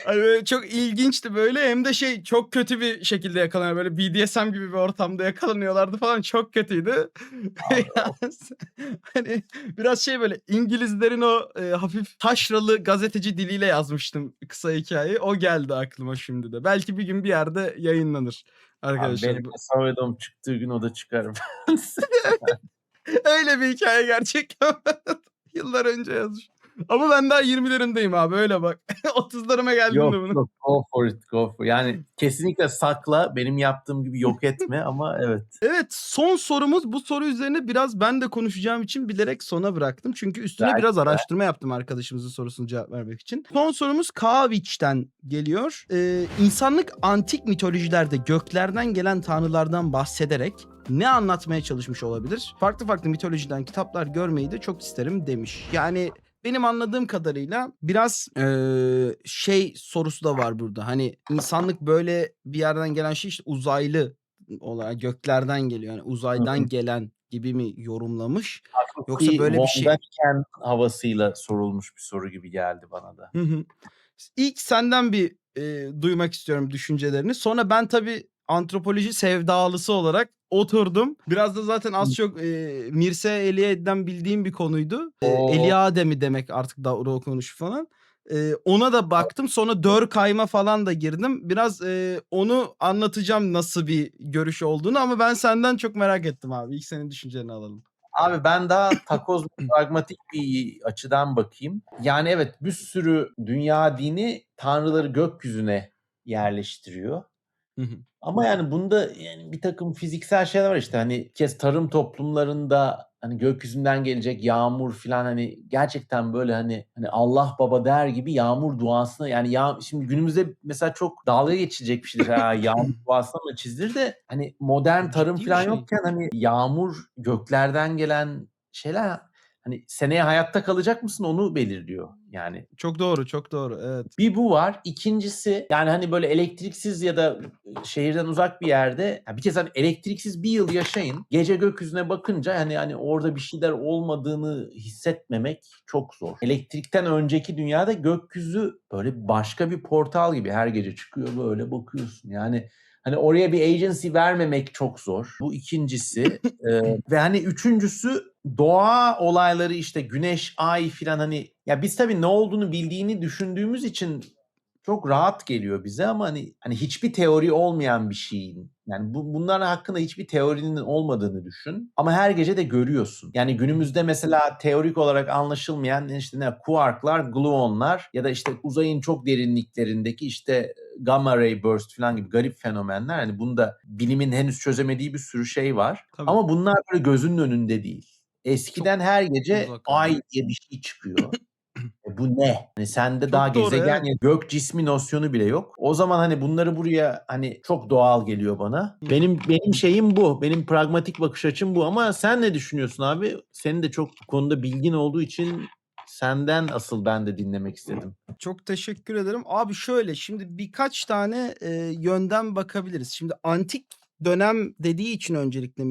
S1: Hani böyle çok ilginçti böyle hem de şey çok kötü bir şekilde yakalanıyor. Böyle BDSM gibi bir ortamda yakalanıyorlardı falan çok kötüydü. Yalnız hani biraz şey böyle İngilizlerin o hafif taşralı gazeteci diliyle yazmıştım kısa hikayeyi. O geldi aklıma şimdi de. Belki bir gün bir yerde yayınlanır
S3: Abi
S1: arkadaşlar.
S3: benim de Saveydom çıktığı gün o da çıkarım.
S1: Öyle bir hikaye gerçekten. Yıllar önce yazmış. Ama ben daha 20'lerimdeyim abi öyle bak. 30'larıma
S3: Yok
S1: geldiğimde bunu.
S3: yok go for it go for it. Yani kesinlikle sakla benim yaptığım gibi yok etme ama evet.
S1: Evet, son sorumuz. Bu soru üzerine biraz ben de konuşacağım için bilerek sona bıraktım. Çünkü üstüne
S3: Güzel
S1: biraz
S3: güzel.
S1: araştırma yaptım arkadaşımızın sorusuna cevap vermek için. Son sorumuz Kaviç'ten geliyor. İnsanlık antik mitolojilerde göklerden gelen tanrılardan bahsederek ne anlatmaya çalışmış olabilir? Farklı farklı mitolojiden kitaplar görmeyi de çok isterim demiş. Yani benim anladığım kadarıyla biraz şey sorusu da var burada. Hani insanlık böyle bir yerden gelen şey işte uzaylı olarak göklerden geliyor. Yani
S3: Hı
S1: uzaydan
S3: hı.
S1: gelen gibi mi yorumlamış? Yoksa
S3: Bir
S1: böyle bir
S3: Von
S1: şey.
S3: Däniken havasıyla sorulmuş bir soru gibi geldi bana da.
S1: Hı hı. İlk senden bir duymak istiyorum düşüncelerini. Sonra ben tabii antropoloji sevdalısı olarak oturdum. Biraz da zaten az çok Mircea Eliade'den bildiğim bir konuydu.
S3: O
S1: Eliade mi demek artık doğru okunuşu falan. Ona da baktım. Sonra Dörkheim'a falan da girdim. Biraz onu anlatacağım nasıl bir görüş olduğunu ama ben senden çok merak ettim abi. İlk senin düşüncelerini alalım.
S3: Abi ben daha takoz pragmatik bir açıdan bakayım. Yani evet, bir sürü dünya dini tanrıları gökyüzüne yerleştiriyor.
S1: Hı hı.
S3: Ama yani bunda yani bir takım fiziksel şeyler var işte, hani bir kez tarım toplumlarında hani gökyüzünden gelecek yağmur filan, hani gerçekten böyle hani Allah baba der gibi yağmur duasına, yani şimdi günümüzde mesela çok dalga geçilecek bir şeydir. Ha, yağmur duasına mı çizilir de, hani modern tarım
S1: Ciddi bir
S3: filan
S1: şey.
S3: yokken hani yağmur göklerden gelen şeyler, hani seneye hayatta kalacak mısın onu belirliyor yani.
S1: Çok doğru, çok doğru. Evet.
S3: Bir bu var. İkincisi, yani hani böyle elektriksiz ya da şehirden uzak bir yerde, ya bir kez hani elektriksiz bir yıl yaşayın. Gece gökyüzüne bakınca hani orada bir şeyler olmadığını hissetmemek çok zor. Elektrikten önceki dünyada gökyüzü böyle başka bir portal gibi, her gece çıkıyor, böyle bakıyorsun. Yani hani oraya bir agency vermemek çok zor. Bu ikincisi. Ve hani üçüncüsü, doğa olayları, işte güneş, ay filan, hani ya biz tabii ne olduğunu bildiğini düşündüğümüz için çok rahat geliyor bize, ama hani hiçbir teori olmayan bir şeyin, yani bunların hakkında hiçbir teorinin olmadığını düşün, ama her gece de görüyorsun. Yani günümüzde mesela teorik olarak anlaşılmayan işte ne kuarklar, gluonlar ya da işte uzayın çok derinliklerindeki işte gamma ray burst falan gibi garip fenomenler, hani bunda bilimin henüz çözemediği bir sürü şey var.
S1: Tabii.
S3: Ama bunlar böyle gözünün önünde değil.
S1: Çok
S3: Eskiden her gece
S1: uzak abi.
S3: ay diye bir şey çıkıyor. Bu ne? Hani sende daha
S1: Çok doğru,
S3: gezegen
S1: evet.
S3: ya gök cismi nosyonu bile yok. O zaman hani bunları buraya, hani çok doğal geliyor bana.
S1: Hı.
S3: Benim şeyim bu. Benim pragmatik bakış açım bu. Ama sen ne düşünüyorsun abi? Senin de çok bu konuda bilgin olduğu için senden asıl ben de dinlemek istedim.
S1: Çok teşekkür ederim. Abi şöyle, şimdi birkaç tane, yönden bakabiliriz. Şimdi antik dönem dediği için öncelikle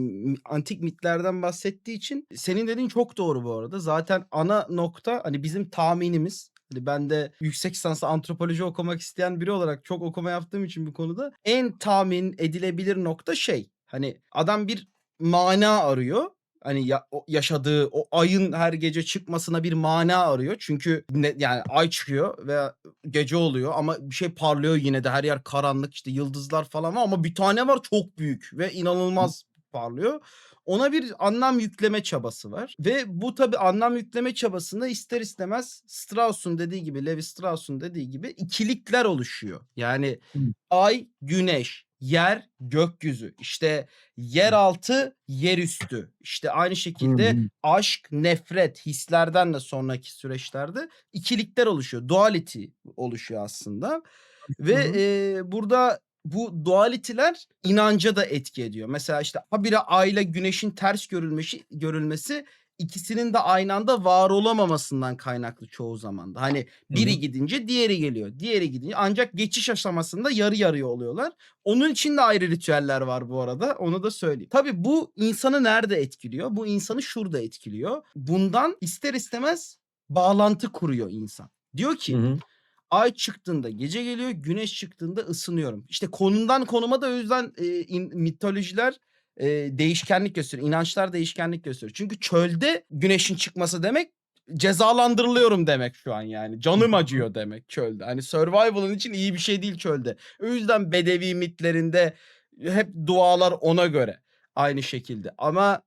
S1: antik mitlerden bahsettiği için senin dediğin çok doğru bu arada. Zaten ana nokta, hani, bizim tahminimiz, hani, ben de yüksek lisanslı antropoloji okumak isteyen biri olarak çok okuma yaptığım için bu konuda en tahmin edilebilir nokta şey, hani, adam bir mana arıyor. Hani, o yaşadığı o ayın her gece çıkmasına bir mana arıyor. Çünkü yani ay çıkıyor veya gece oluyor ama bir şey parlıyor yine de. Her yer karanlık, işte, yıldızlar falan var ama bir tane var çok büyük ve inanılmaz parlıyor. Ona bir anlam yükleme çabası var ve bu tabii anlam yükleme çabasında ister istemez Strauss'un dediği gibi, Levi Strauss'un dediği gibi ikilikler oluşuyor. Yani
S3: Hı.
S1: ay, güneş, yer, gökyüzü, işte yeraltı, yerüstü. İşte aynı
S3: Hı
S1: şekilde
S3: hı.
S1: aşk, nefret, hislerden de sonraki süreçlerde ikilikler oluşuyor. Duality oluşuyor aslında
S3: Hı
S1: ve,
S3: hı.
S1: burada bu duality'ler inanca da etki ediyor. Mesela, işte, habire ayla güneşin ters görülmesi ikisinin de aynı anda var olamamasından kaynaklı çoğu zaman da. Hani
S3: Hı hı.
S1: biri gidince diğeri geliyor, diğeri gidince ancak geçiş aşamasında yarı yarıya oluyorlar. Onun için de ayrı ritüeller var bu arada, onu da söyleyeyim. Tabii bu insanı nerede etkiliyor? Bu insanı şurada etkiliyor. Bundan ister istemez bağlantı kuruyor insan. Diyor
S3: Hı
S1: ki,
S3: hı.
S1: ay çıktığında gece geliyor, güneş çıktığında ısınıyorum. İşte konumdan konuma da o yüzden, mitolojiler, değişkenlik gösteriyor. İnançlar değişkenlik gösteriyor. Çünkü çölde güneşin çıkması demek cezalandırılıyorum demek şu an yani.
S3: Hı
S1: Canım
S3: hı.
S1: acıyor demek çölde. Hani survival'ın için iyi bir şey değil çölde. O yüzden Bedevi mitlerinde hep dualar ona göre aynı şekilde. Ama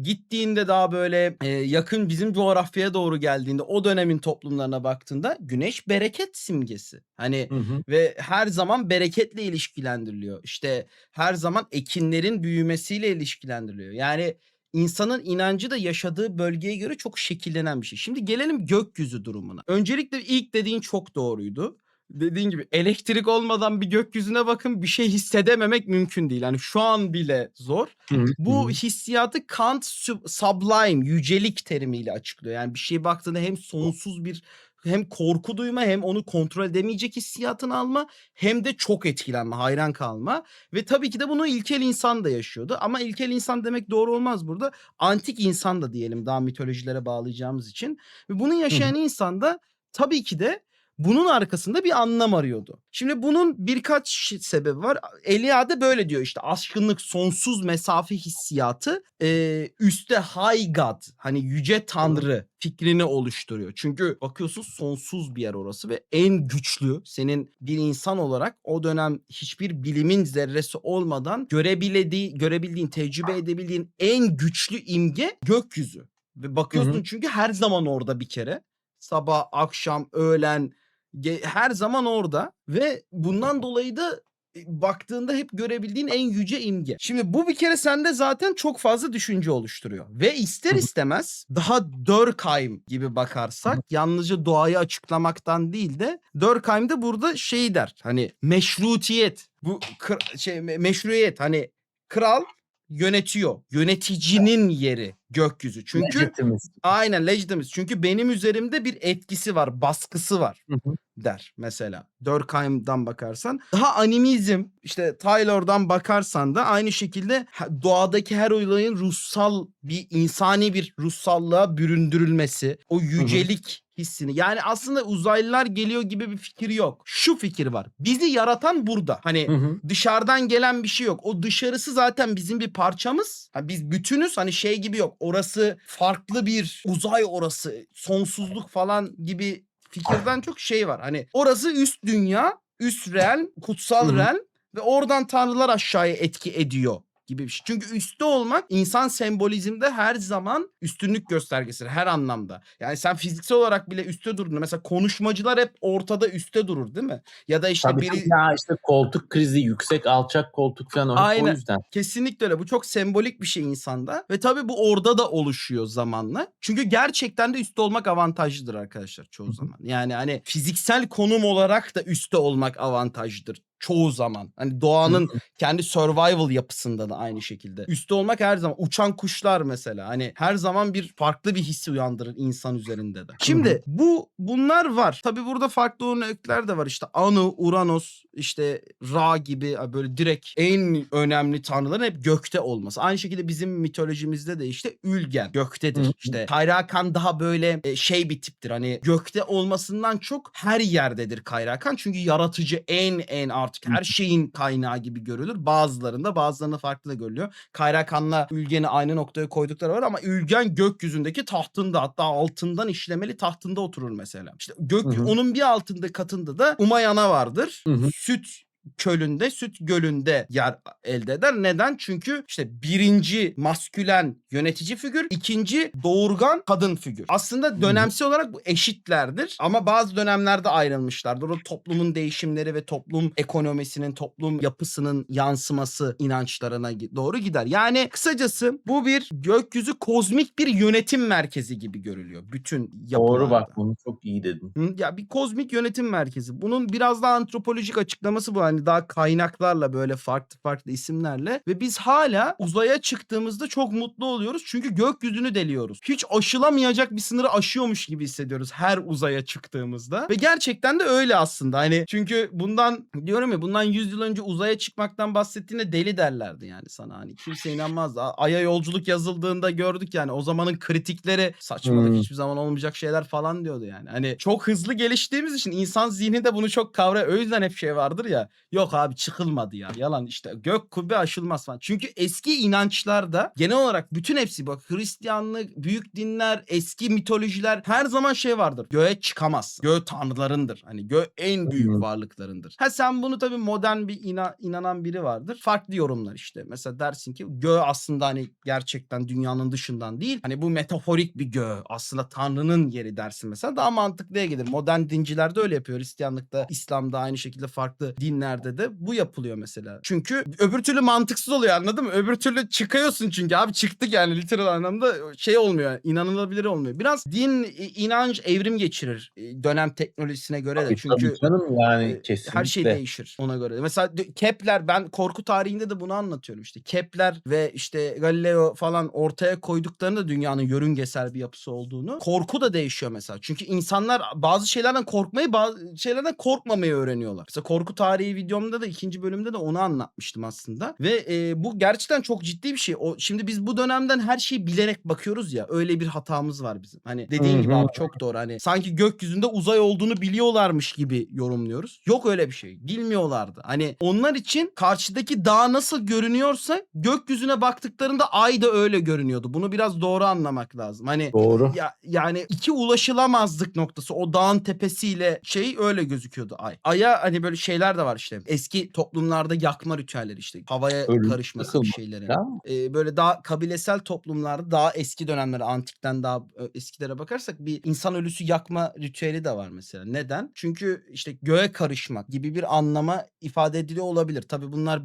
S1: gittiğinde daha böyle, yakın bizim coğrafyaya doğru geldiğinde o dönemin toplumlarına baktığında güneş bereket simgesi. Hani
S3: Hı hı.
S1: ve her zaman bereketle ilişkilendiriliyor. İşte her zaman ekinlerin büyümesiyle ilişkilendiriliyor. Yani insanın inancı da yaşadığı bölgeye göre çok şekillenen bir şey. Şimdi gelelim gökyüzü durumuna. Öncelikle ilk dediğin çok doğruydu. Dediğin gibi elektrik olmadan bir gökyüzüne bakın, bir şey hissedememek mümkün değil. Hani şu an bile zor.
S3: Hı hı.
S1: Bu hissiyatı Kant sublime, yücelik terimiyle açıklıyor. Yani bir şeye baktığında hem sonsuz bir hem korku duyma hem onu kontrol edemeyecek hissiyatını alma hem de çok etkilenme, hayran kalma ve tabii ki de bunu ilkel insan da yaşıyordu ama ilkel insan demek doğru olmaz burada. Antik insan da diyelim daha mitolojilere bağlayacağımız için ve bunu
S3: Hı hı.
S1: yaşayan insan da tabii ki de bunun arkasında bir anlam arıyordu. Şimdi bunun birkaç sebebi var. Eliade böyle diyor işte aşkınlık, sonsuz mesafe hissiyatı üstte high god, hani yüce tanrı fikrini oluşturuyor. Çünkü bakıyorsun sonsuz bir yer orası ve en güçlü, senin bir insan olarak o dönem hiçbir bilimin zerresi olmadan görebildiğin, tecrübe edebildiğin en güçlü imge gökyüzü. Ve bakıyorsun çünkü her zaman orada bir kere. Sabah, akşam, öğlen her zaman orada ve bundan dolayı da baktığında hep görebildiğin en yüce imge. Şimdi bu bir kere sende zaten çok fazla düşünce oluşturuyor ve ister istemez daha Durkheim gibi bakarsak yalnızca doğayı açıklamaktan değil de Durkheim de burada şey der, hani meşrutiyet, bu meşruiyet, hani kral yönetiyor. Yöneticinin yeri gökyüzü. Çünkü
S3: Legitimacy.
S1: aynen legitimacy. Çünkü benim üzerimde bir etkisi var, baskısı var der mesela. Durkheim'dan bakarsan. Daha animizm, işte Taylor'dan bakarsan da aynı şekilde doğadaki her olayın ruhsal bir, insani bir ruhsallığa büründürülmesi, o yücelik hissini. Yani aslında uzaylılar geliyor gibi bir fikir yok. Şu fikir var. Bizi yaratan burada. Hani dışarıdan gelen bir şey yok. O dışarısı zaten bizim bir parçamız. Yani biz bütünüz. Hani şey gibi yok. Orası farklı bir uzay, orası sonsuzluk falan gibi fikirden çok şey var. Hani orası üst dünya, üst reel, kutsal reel ve oradan tanrılar aşağıya etki ediyor gibi bir şey. Çünkü üstte olmak insan sembolizmde her zaman üstünlük göstergesidir her anlamda. Yani sen fiziksel olarak bile üstte durduğunda mesela konuşmacılar hep ortada üstte durur değil mi? Ya da işte
S3: Tabii ya işte koltuk krizi, yüksek alçak koltuk falan o hep o yüzden.
S1: Kesinlikle öyle. Bu çok sembolik bir şey insanda ve tabii bu orada da oluşuyor zamanla. Çünkü gerçekten de üstte olmak avantajlıdır arkadaşlar çoğu zaman. Yani hani fiziksel konum olarak da üstte olmak avantajlıdır çoğu zaman. Hani doğanın kendi survival yapısında da aynı şekilde. Üstte olmak her zaman. Uçan kuşlar mesela. Hani her zaman bir farklı bir hissi uyandırır insan üzerinde de. Şimdi bunlar var. Tabii burada farklı örnekler de var. İşte Anu, Uranos, işte Ra gibi böyle direkt en önemli tanrıların hep gökte olması. Aynı şekilde bizim mitolojimizde de işte Ülgen göktedir. İşte Kayrakan daha böyle şey bir tiptir. Hani gökte olmasından çok her yerdedir Kayrakan. Çünkü yaratıcı, en artık her şeyin kaynağı gibi görülür. Bazılarında farklı da görülüyor. Kayrakan'la Ülgen'i aynı noktaya koydukları var ama Ülgen gökyüzündeki tahtında, hatta altından işlemeli tahtında oturur mesela. İşte onun bir altında katında da Umayana vardır. Süt gölünde yer elde eder. Neden? Çünkü işte birinci maskülen yönetici figür, ikinci doğurgan kadın figür. Aslında dönemsel olarak bu eşitlerdir ama bazı dönemlerde ayrılmışlardır. O toplumun değişimleri ve toplum ekonomisinin, toplum yapısının yansıması inançlarına doğru gider. Yani kısacası bu bir gökyüzü kozmik bir yönetim merkezi gibi görülüyor bütün yapılarda.
S3: Doğru bak, bunu çok iyi dedin.
S1: Ya bir kozmik yönetim merkezi. Bunun biraz daha antropolojik açıklaması bu. Hani daha kaynaklarla, böyle farklı isimlerle ve biz hala uzaya çıktığımızda çok mutlu oluyoruz. Çünkü gökyüzünü deliyoruz. Hiç aşılamayacak bir sınırı aşıyormuş gibi hissediyoruz her uzaya çıktığımızda. Ve gerçekten de öyle aslında. Hani çünkü bundan 100 yıl önce uzaya çıkmaktan bahsettiğinde deli derlerdi yani sana. Hani kimse inanmazdı. Ay'a yolculuk yazıldığında gördük yani. O zamanın kritikleri saçmalık, hiçbir zaman olmayacak şeyler falan diyordu yani. Hani çok hızlı geliştiğimiz için insan zihni de bunu çok kavrar. O yüzden hep şey vardır ya. Yok abi çıkılmadı ya. Yalan işte. Gök kubbe aşılmaz falan. Çünkü eski inançlarda genel olarak bütün hepsi, bak Hristiyanlık, büyük dinler, eski mitolojiler, her zaman şey vardır. Göğe çıkamaz. Gök tanrılarındır. Hani gök en büyük varlıklarındır. Ha sen bunu tabii modern bir inanan biri vardır. Farklı yorumlar işte. Mesela dersin ki gök aslında hani gerçekten dünyanın dışından değil. Hani bu metaforik bir gök. Aslında Tanrı'nın yeri dersin mesela. Daha mantıklıya gelir. Modern dinciler de öyle yapıyor. Hristiyanlıkta, İslam'da aynı şekilde farklı dinlerde de bu yapılıyor mesela. Çünkü öbür türlü mantıksız oluyor, anladın mı? Öbür türlü çıkıyorsun çünkü abi çıktık yani literal anlamda şey olmuyor. İnanılabilir olmuyor. Biraz din, inanç evrim geçirir dönem teknolojisine göre de. Çünkü
S3: tabii canım yani kesinlikle.
S1: her şey değişir ona göre. Mesela Kepler, ben korku tarihinde de bunu anlatıyorum işte. Kepler ve işte Galileo falan ortaya koyduklarında dünyanın yörüngesel bir yapısı olduğunu. Korku da değişiyor mesela. Çünkü insanlar bazı şeylerden korkmayı, bazı şeylerden korkmamayı öğreniyorlar. Mesela korku tarihi videomda da 2. bölümde de onu anlatmıştım aslında ve, bu gerçekten çok ciddi bir şey. Şimdi biz bu dönemden her şeyi bilerek bakıyoruz ya, öyle bir hatamız var bizim. Hani
S3: Hı
S1: dediğin gibi
S3: hı.
S1: abi çok doğru. Hani sanki gökyüzünde uzay olduğunu biliyorlarmış gibi yorumluyoruz. Yok öyle bir şey. Bilmiyorlardı. Hani onlar için karşıdaki dağ nasıl görünüyorsa gökyüzüne baktıklarında ay da öyle görünüyordu. Bunu biraz doğru anlamak lazım. Hani
S3: Doğru.
S1: yani iki ulaşılamazlık noktası o dağın tepesiyle şey öyle gözüküyordu ay. Ay'a hani böyle şeyler de var işte. Eski toplumlarda yakma ritüelleri işte havaya
S3: Ölüm
S1: karışması bir
S3: yıkılma
S1: şeylerin.
S3: falan.
S1: Böyle daha kabilesel toplumlarda daha eski dönemlere, antikten daha eskilere bakarsak bir insan ölüsü yakma ritüeli de var mesela. Neden? Çünkü işte göğe karışmak gibi bir anlama ifade ediliyor olabilir. Tabii bunlar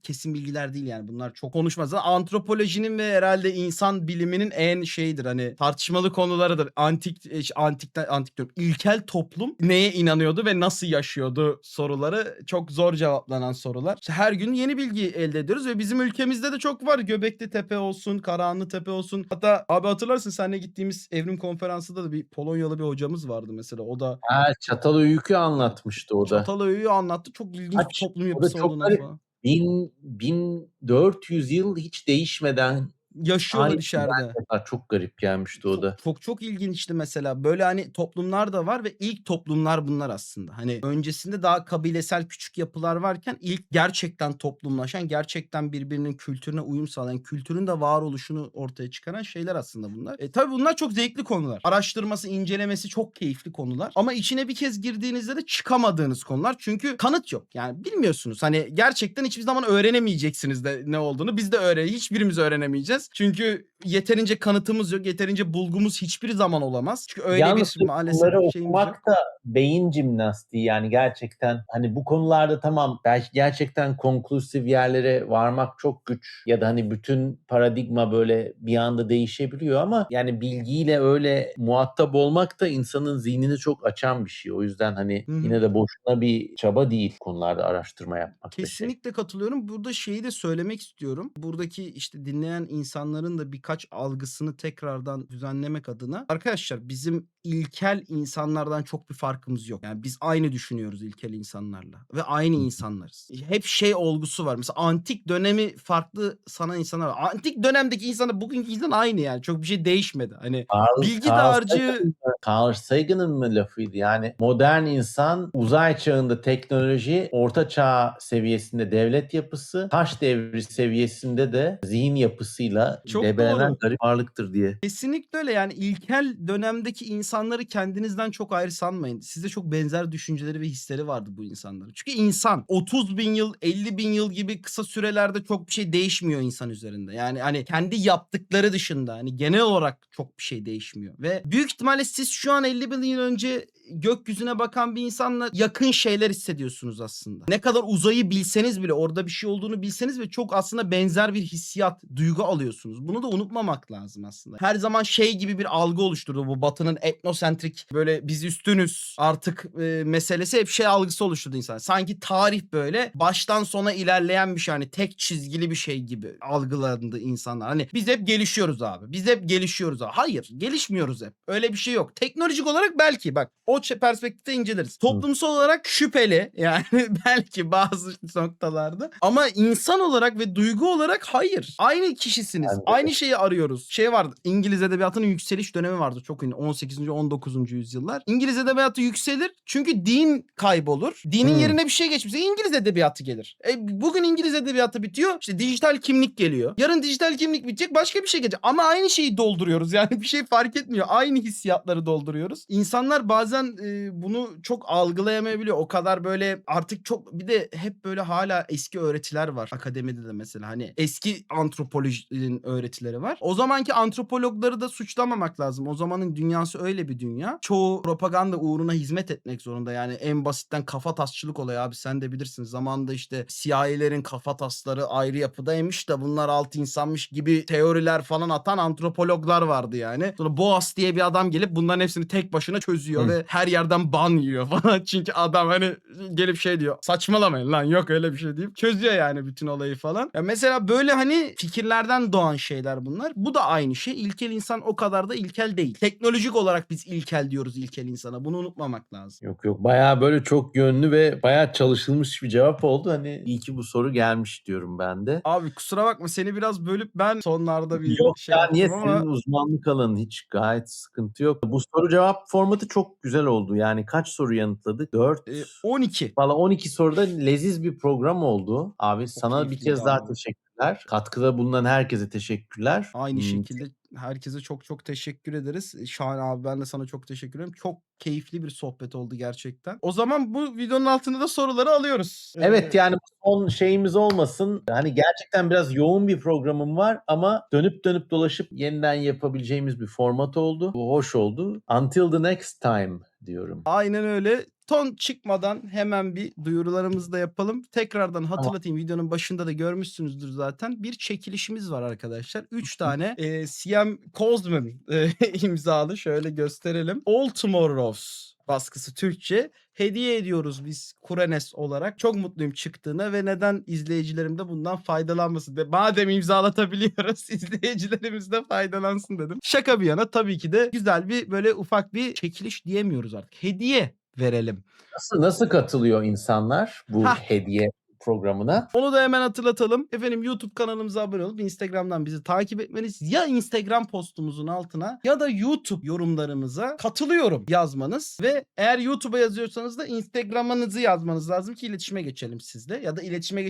S1: kesin bilgiler değil yani. Bunlar çok konuşmaz. Zaten antropolojinin ve herhalde insan biliminin en şeyidir hani tartışmalı konularıdır. Antik diyorum. İlkel toplum neye inanıyordu ve nasıl yaşıyordu soruları çok zor cevaplanan sorular. İşte her gün yeni bilgi elde ediyoruz ve bizim ülkemizde de çok var. Göbekli Tepe olsun, Karahanlı Tepe olsun. Hatta abi hatırlarsın seninle gittiğimiz evrim konferansında da bir Polonyalı bir hocamız vardı mesela. O da
S3: Ha, Çatalhöyük'ü anlatmıştı o da.
S1: Çatalhöyük'ü anlattı. Çok ilginç bir
S3: Kaç?
S1: toplum
S3: O da
S1: yapısı
S3: çok
S1: olduğunu
S3: garip.
S1: falan.
S3: 1400 yıl hiç değişmeden
S1: Yaşıyorlar
S3: aynı
S1: içeride.
S3: çok garip gelmişti o da.
S1: Çok ilginçti mesela. Böyle, hani, toplumlar da var ve ilk toplumlar bunlar aslında. Hani, öncesinde daha kabilesel küçük yapılar varken ilk gerçekten toplumlaşan, gerçekten birbirinin kültürüne uyum sağlayan, kültürün de varoluşunu ortaya çıkaran şeyler aslında bunlar. Tabii bunlar çok zevkli konular. Araştırması, incelemesi çok keyifli konular ama içine bir kez girdiğinizde de çıkamadığınız konular. Çünkü kanıt yok. Yani bilmiyorsunuz. Hani, gerçekten hiçbir zaman öğrenemeyeceksiniz de ne olduğunu. Biz de hiçbirimiz öğrenemeyeceğiz. Çünkü yeterince kanıtımız yok, yeterince bulgumuz hiçbir zaman olamaz. Çünkü öyle
S3: Yalnız
S1: bir maalesef
S3: bunları
S1: şeyimiz yok.
S3: okumak da beyin jimnastiği yani gerçekten hani bu konularda tamam belki gerçekten konklusif yerlere varmak çok güç ya da hani bütün paradigma böyle bir anda değişebiliyor ama yani bilgiyle öyle muhatap olmak da insanın zihnini çok açan bir şey. O yüzden hani
S1: Hı hı.
S3: yine de boşuna bir çaba değil konularda araştırma yapmak da şey.
S1: Kesinlikle katılıyorum. Burada şeyi de söylemek istiyorum. Buradaki işte dinleyen insanların da birkaç algısını tekrardan düzenlemek adına. Arkadaşlar bizim ilkel insanlardan çok bir farkımız yok. Yani biz aynı düşünüyoruz ilkel insanlarla ve aynı insanlarız. Hep şey olgusu var. Mesela antik dönemi farklı sanan insanlar var. Antik dönemdeki insanla bugünkü insan aynı yani. Çok bir şey değişmedi. Hani bilgi dağarcığı
S3: Carl Sagan'ın mı lafıydı? Yani modern insan uzay çağında teknoloji, orta çağ seviyesinde devlet yapısı, taş devri seviyesinde de zihin yapısıyla
S1: çok
S3: debelenen
S1: doğru.
S3: garip varlıktır diye.
S1: Kesinlikle öyle yani ilkel dönemdeki insanları kendinizden çok ayrı sanmayın. Sizde çok benzer düşünceleri ve hisleri vardı bu insanların. Çünkü insan 30.000 yıl 50.000 yıl gibi kısa sürelerde çok bir şey değişmiyor insan üzerinde. Yani hani kendi yaptıkları dışında hani genel olarak çok bir şey değişmiyor. Ve büyük ihtimalle siz şu an 50.000 yıl önce gökyüzüne bakan bir insanla yakın şeyler hissediyorsunuz aslında. Ne kadar uzayı bilseniz bile orada bir şey olduğunu bilseniz ve çok aslında benzer bir hissiyat, duygu alıyorsunuz. Bunu da unutmamak lazım aslında. Her zaman şey gibi bir algı oluşturdu bu Batı'nın etnosentrik böyle biz üstünüz artık meselesi hep şey algısı oluşturdu insan. Sanki tarih böyle baştan sona ilerleyen bir şey hani tek çizgili bir şey gibi algılandı insanlar. Hani biz hep gelişiyoruz abi. Biz hep gelişiyoruz abi. Hayır, gelişmiyoruz hep. Öyle bir şey yok. Teknolojik olarak belki bak o perspektifte inceleriz. Toplumsal olarak şüpheli yani belki bazı noktalarda ama insan olarak ve duygu olarak hayır. Aynı kişisiniz.
S3: Bence de.
S1: Aynı şeyi arıyoruz. Şey vardı. İngiliz edebiyatının yükseliş dönemi vardı. Çok ünlü. 18. 19. yüzyıllar. İngiliz edebiyatı yükselir. Çünkü din kaybolur. Dinin yerine bir şey geçmişse İngiliz edebiyatı gelir. Bugün İngiliz edebiyatı bitiyor. İşte dijital kimlik geliyor. Yarın dijital kimlik bitecek. Başka bir şey gelecek. Ama aynı şeyi dolduruyoruz. Yani bir şey fark etmiyor. Aynı hissiyatları dolduruyoruz. İnsanlar bazen bunu çok algılayamayabiliyor. O kadar böyle artık çok bir de hep böyle hala eski öğretiler var. Akademide de mesela hani eski antropolojinin öğretileri var. O zamanki antropologları da suçlamamak lazım. O zamanın dünyası öyle bir dünya. Çoğu propaganda uğruna hizmet etmek zorunda. Yani en basitten kafatasçılık olayı abi sen de bilirsin. Zamanında işte CIA'lerin kafatasları ayrı yapıdaymış da bunlar alt insanmış gibi teoriler falan atan antropologlar vardı yani. Sonra Boas diye bir adam gelip bunların hepsini tek başına çözüyor ve her yerden ban yiyor falan. Çünkü adam hani gelip şey diyor. Saçmalamayın lan, yok öyle bir şey deyip çözüyor yani bütün olayı falan. Ya mesela böyle hani fikirlerden doğan şeyler bunlar. Bu da aynı şey. İlkel insan o kadar da ilkel değil. Teknolojik olarak biz ilkel diyoruz ilkel insana. Bunu unutmamak lazım.
S3: Yok yok, bayağı böyle çok yönlü ve bayağı çalışılmış bir cevap oldu. Hani iyi ki bu soru gelmiş diyorum ben de.
S1: Abi kusura bakma, seni biraz bölüp ben sonlarda bir
S3: Yok
S1: şey
S3: ya, niye,
S1: yaptım ama
S3: senin uzmanlık alanın, hiç gayet sıkıntı yok. Bu soru cevap formatı çok güzel oldu. Yani kaç soru yanıtladık? 4.
S1: 12.
S3: Valla 12 soruda leziz bir program oldu. Abi
S1: Çok
S3: sana bir
S1: keyifliydi
S3: kez daha
S1: abi.
S3: teşekkürler. Katkıda bulunan herkese teşekkürler.
S1: Aynı şekilde herkese çok çok teşekkür ederiz. Şahane abi, ben de sana çok teşekkür ederim. Çok keyifli bir sohbet oldu gerçekten. O zaman bu videonun altında da soruları alıyoruz.
S3: Evet, yani bu son şeyimiz olmasın. Hani gerçekten biraz yoğun bir programım var ama dönüp dönüp dolaşıp yeniden yapabileceğimiz bir format oldu. Bu hoş oldu. Until the next time diyorum.
S1: Aynen öyle. Ton çıkmadan hemen bir duyurularımızı da yapalım. Tekrardan hatırlatayım. Videonun başında da görmüşsünüzdür zaten. Bir çekilişimiz var arkadaşlar. 3 tane CM Kozman imzalı, şöyle gösterelim. All Tomorrows baskısı Türkçe hediye ediyoruz biz Kurenes olarak. Çok mutluyum çıktığına ve neden izleyicilerim de bundan faydalanmasın. Madem imzalatabiliyoruz, izleyicilerimiz de faydalansın dedim. Şaka bir yana, tabii ki de güzel bir böyle ufak bir çekiliş diyemiyoruz artık. Hediye verelim.
S3: Nasıl katılıyor insanlar bu
S1: Hah.
S3: hediye programına?
S1: Onu da hemen hatırlatalım. Efendim, YouTube kanalımıza abone olup Instagram'dan bizi takip etmeniz, ya Instagram postumuzun altına ya da YouTube yorumlarımıza katılıyorum yazmanız ve eğer YouTube'a yazıyorsanız da Instagram'ınızı yazmanız lazım ki iletişime geçelim sizle, ya da iletişime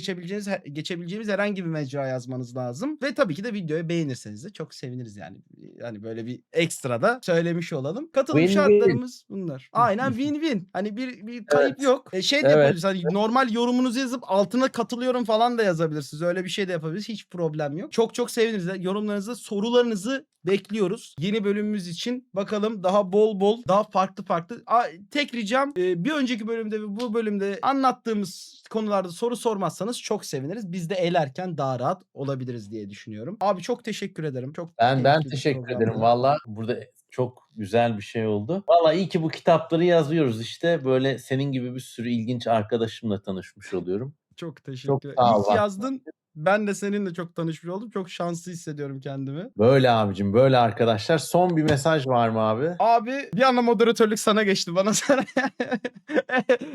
S1: geçebileceğimiz herhangi bir mecra yazmanız lazım ve tabii ki de videoyu beğenirseniz de çok seviniriz yani. Yani böyle bir ekstra da söylemiş olalım. Katılım
S3: Win-win.
S1: şartlarımız bunlar. Aynen, win-win. Hani bir kayıp
S3: Evet.
S1: yok. Şey de
S3: Evet.
S1: yapabiliriz. Hani normal yorumunuzu yazıp altına katılıyorum falan da yazabilirsiniz. Öyle bir şey de yapabiliriz. Hiç problem yok. Çok çok seviniriz. Yorumlarınızı, sorularınızı bekliyoruz. Yeni bölümümüz için bakalım daha bol bol, daha farklı farklı. Tek ricam, bir önceki bölümde ve bu bölümde anlattığımız konularda soru sormazsanız çok seviniriz. Biz de elerken daha rahat olabiliriz diye düşünüyorum. Abi çok teşekkür ederim. Çok
S3: Ben
S1: keyifli bir
S3: teşekkür
S1: programdı.
S3: ederim. Valla burada çok güzel bir şey oldu. Valla iyi ki bu kitapları yazıyoruz işte. Böyle senin gibi bir sürü ilginç arkadaşımla tanışmış oluyorum.
S1: Çok teşekkür
S3: Çok
S1: ederim.
S3: sağ
S1: İyi
S3: ol.
S1: ki yazdın. Ben de seninle çok tanışmış oldum. Çok şanslı hissediyorum kendimi.
S3: Böyle abicim, böyle arkadaşlar. Son bir mesaj var mı abi?
S1: Abi bir anda moderatörlük sana geçti, bana sana.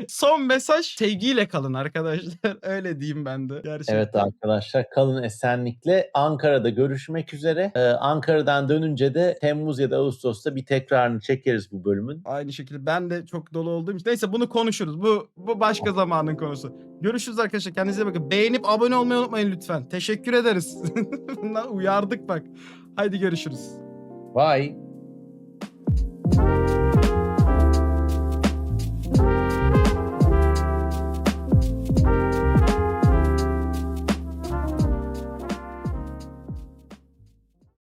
S1: Son mesaj, sevgiyle kalın arkadaşlar. Öyle diyeyim ben de. Gerçekten.
S3: Evet arkadaşlar, kalın esenlikle. Ankara'da görüşmek üzere. Ankara'dan dönünce de Temmuz ya da Ağustos'ta bir tekrarını çekeriz bu bölümün.
S1: Aynı şekilde ben de çok dolu olduğum için. Neyse, bunu konuşuruz. Bu başka zamanın konusu. Görüşürüz arkadaşlar. Kendinize bakın. Beğenip abone olmayı unutmayın lütfen. Teşekkür ederiz. Bundan uyardık bak. Haydi görüşürüz.
S3: Bye.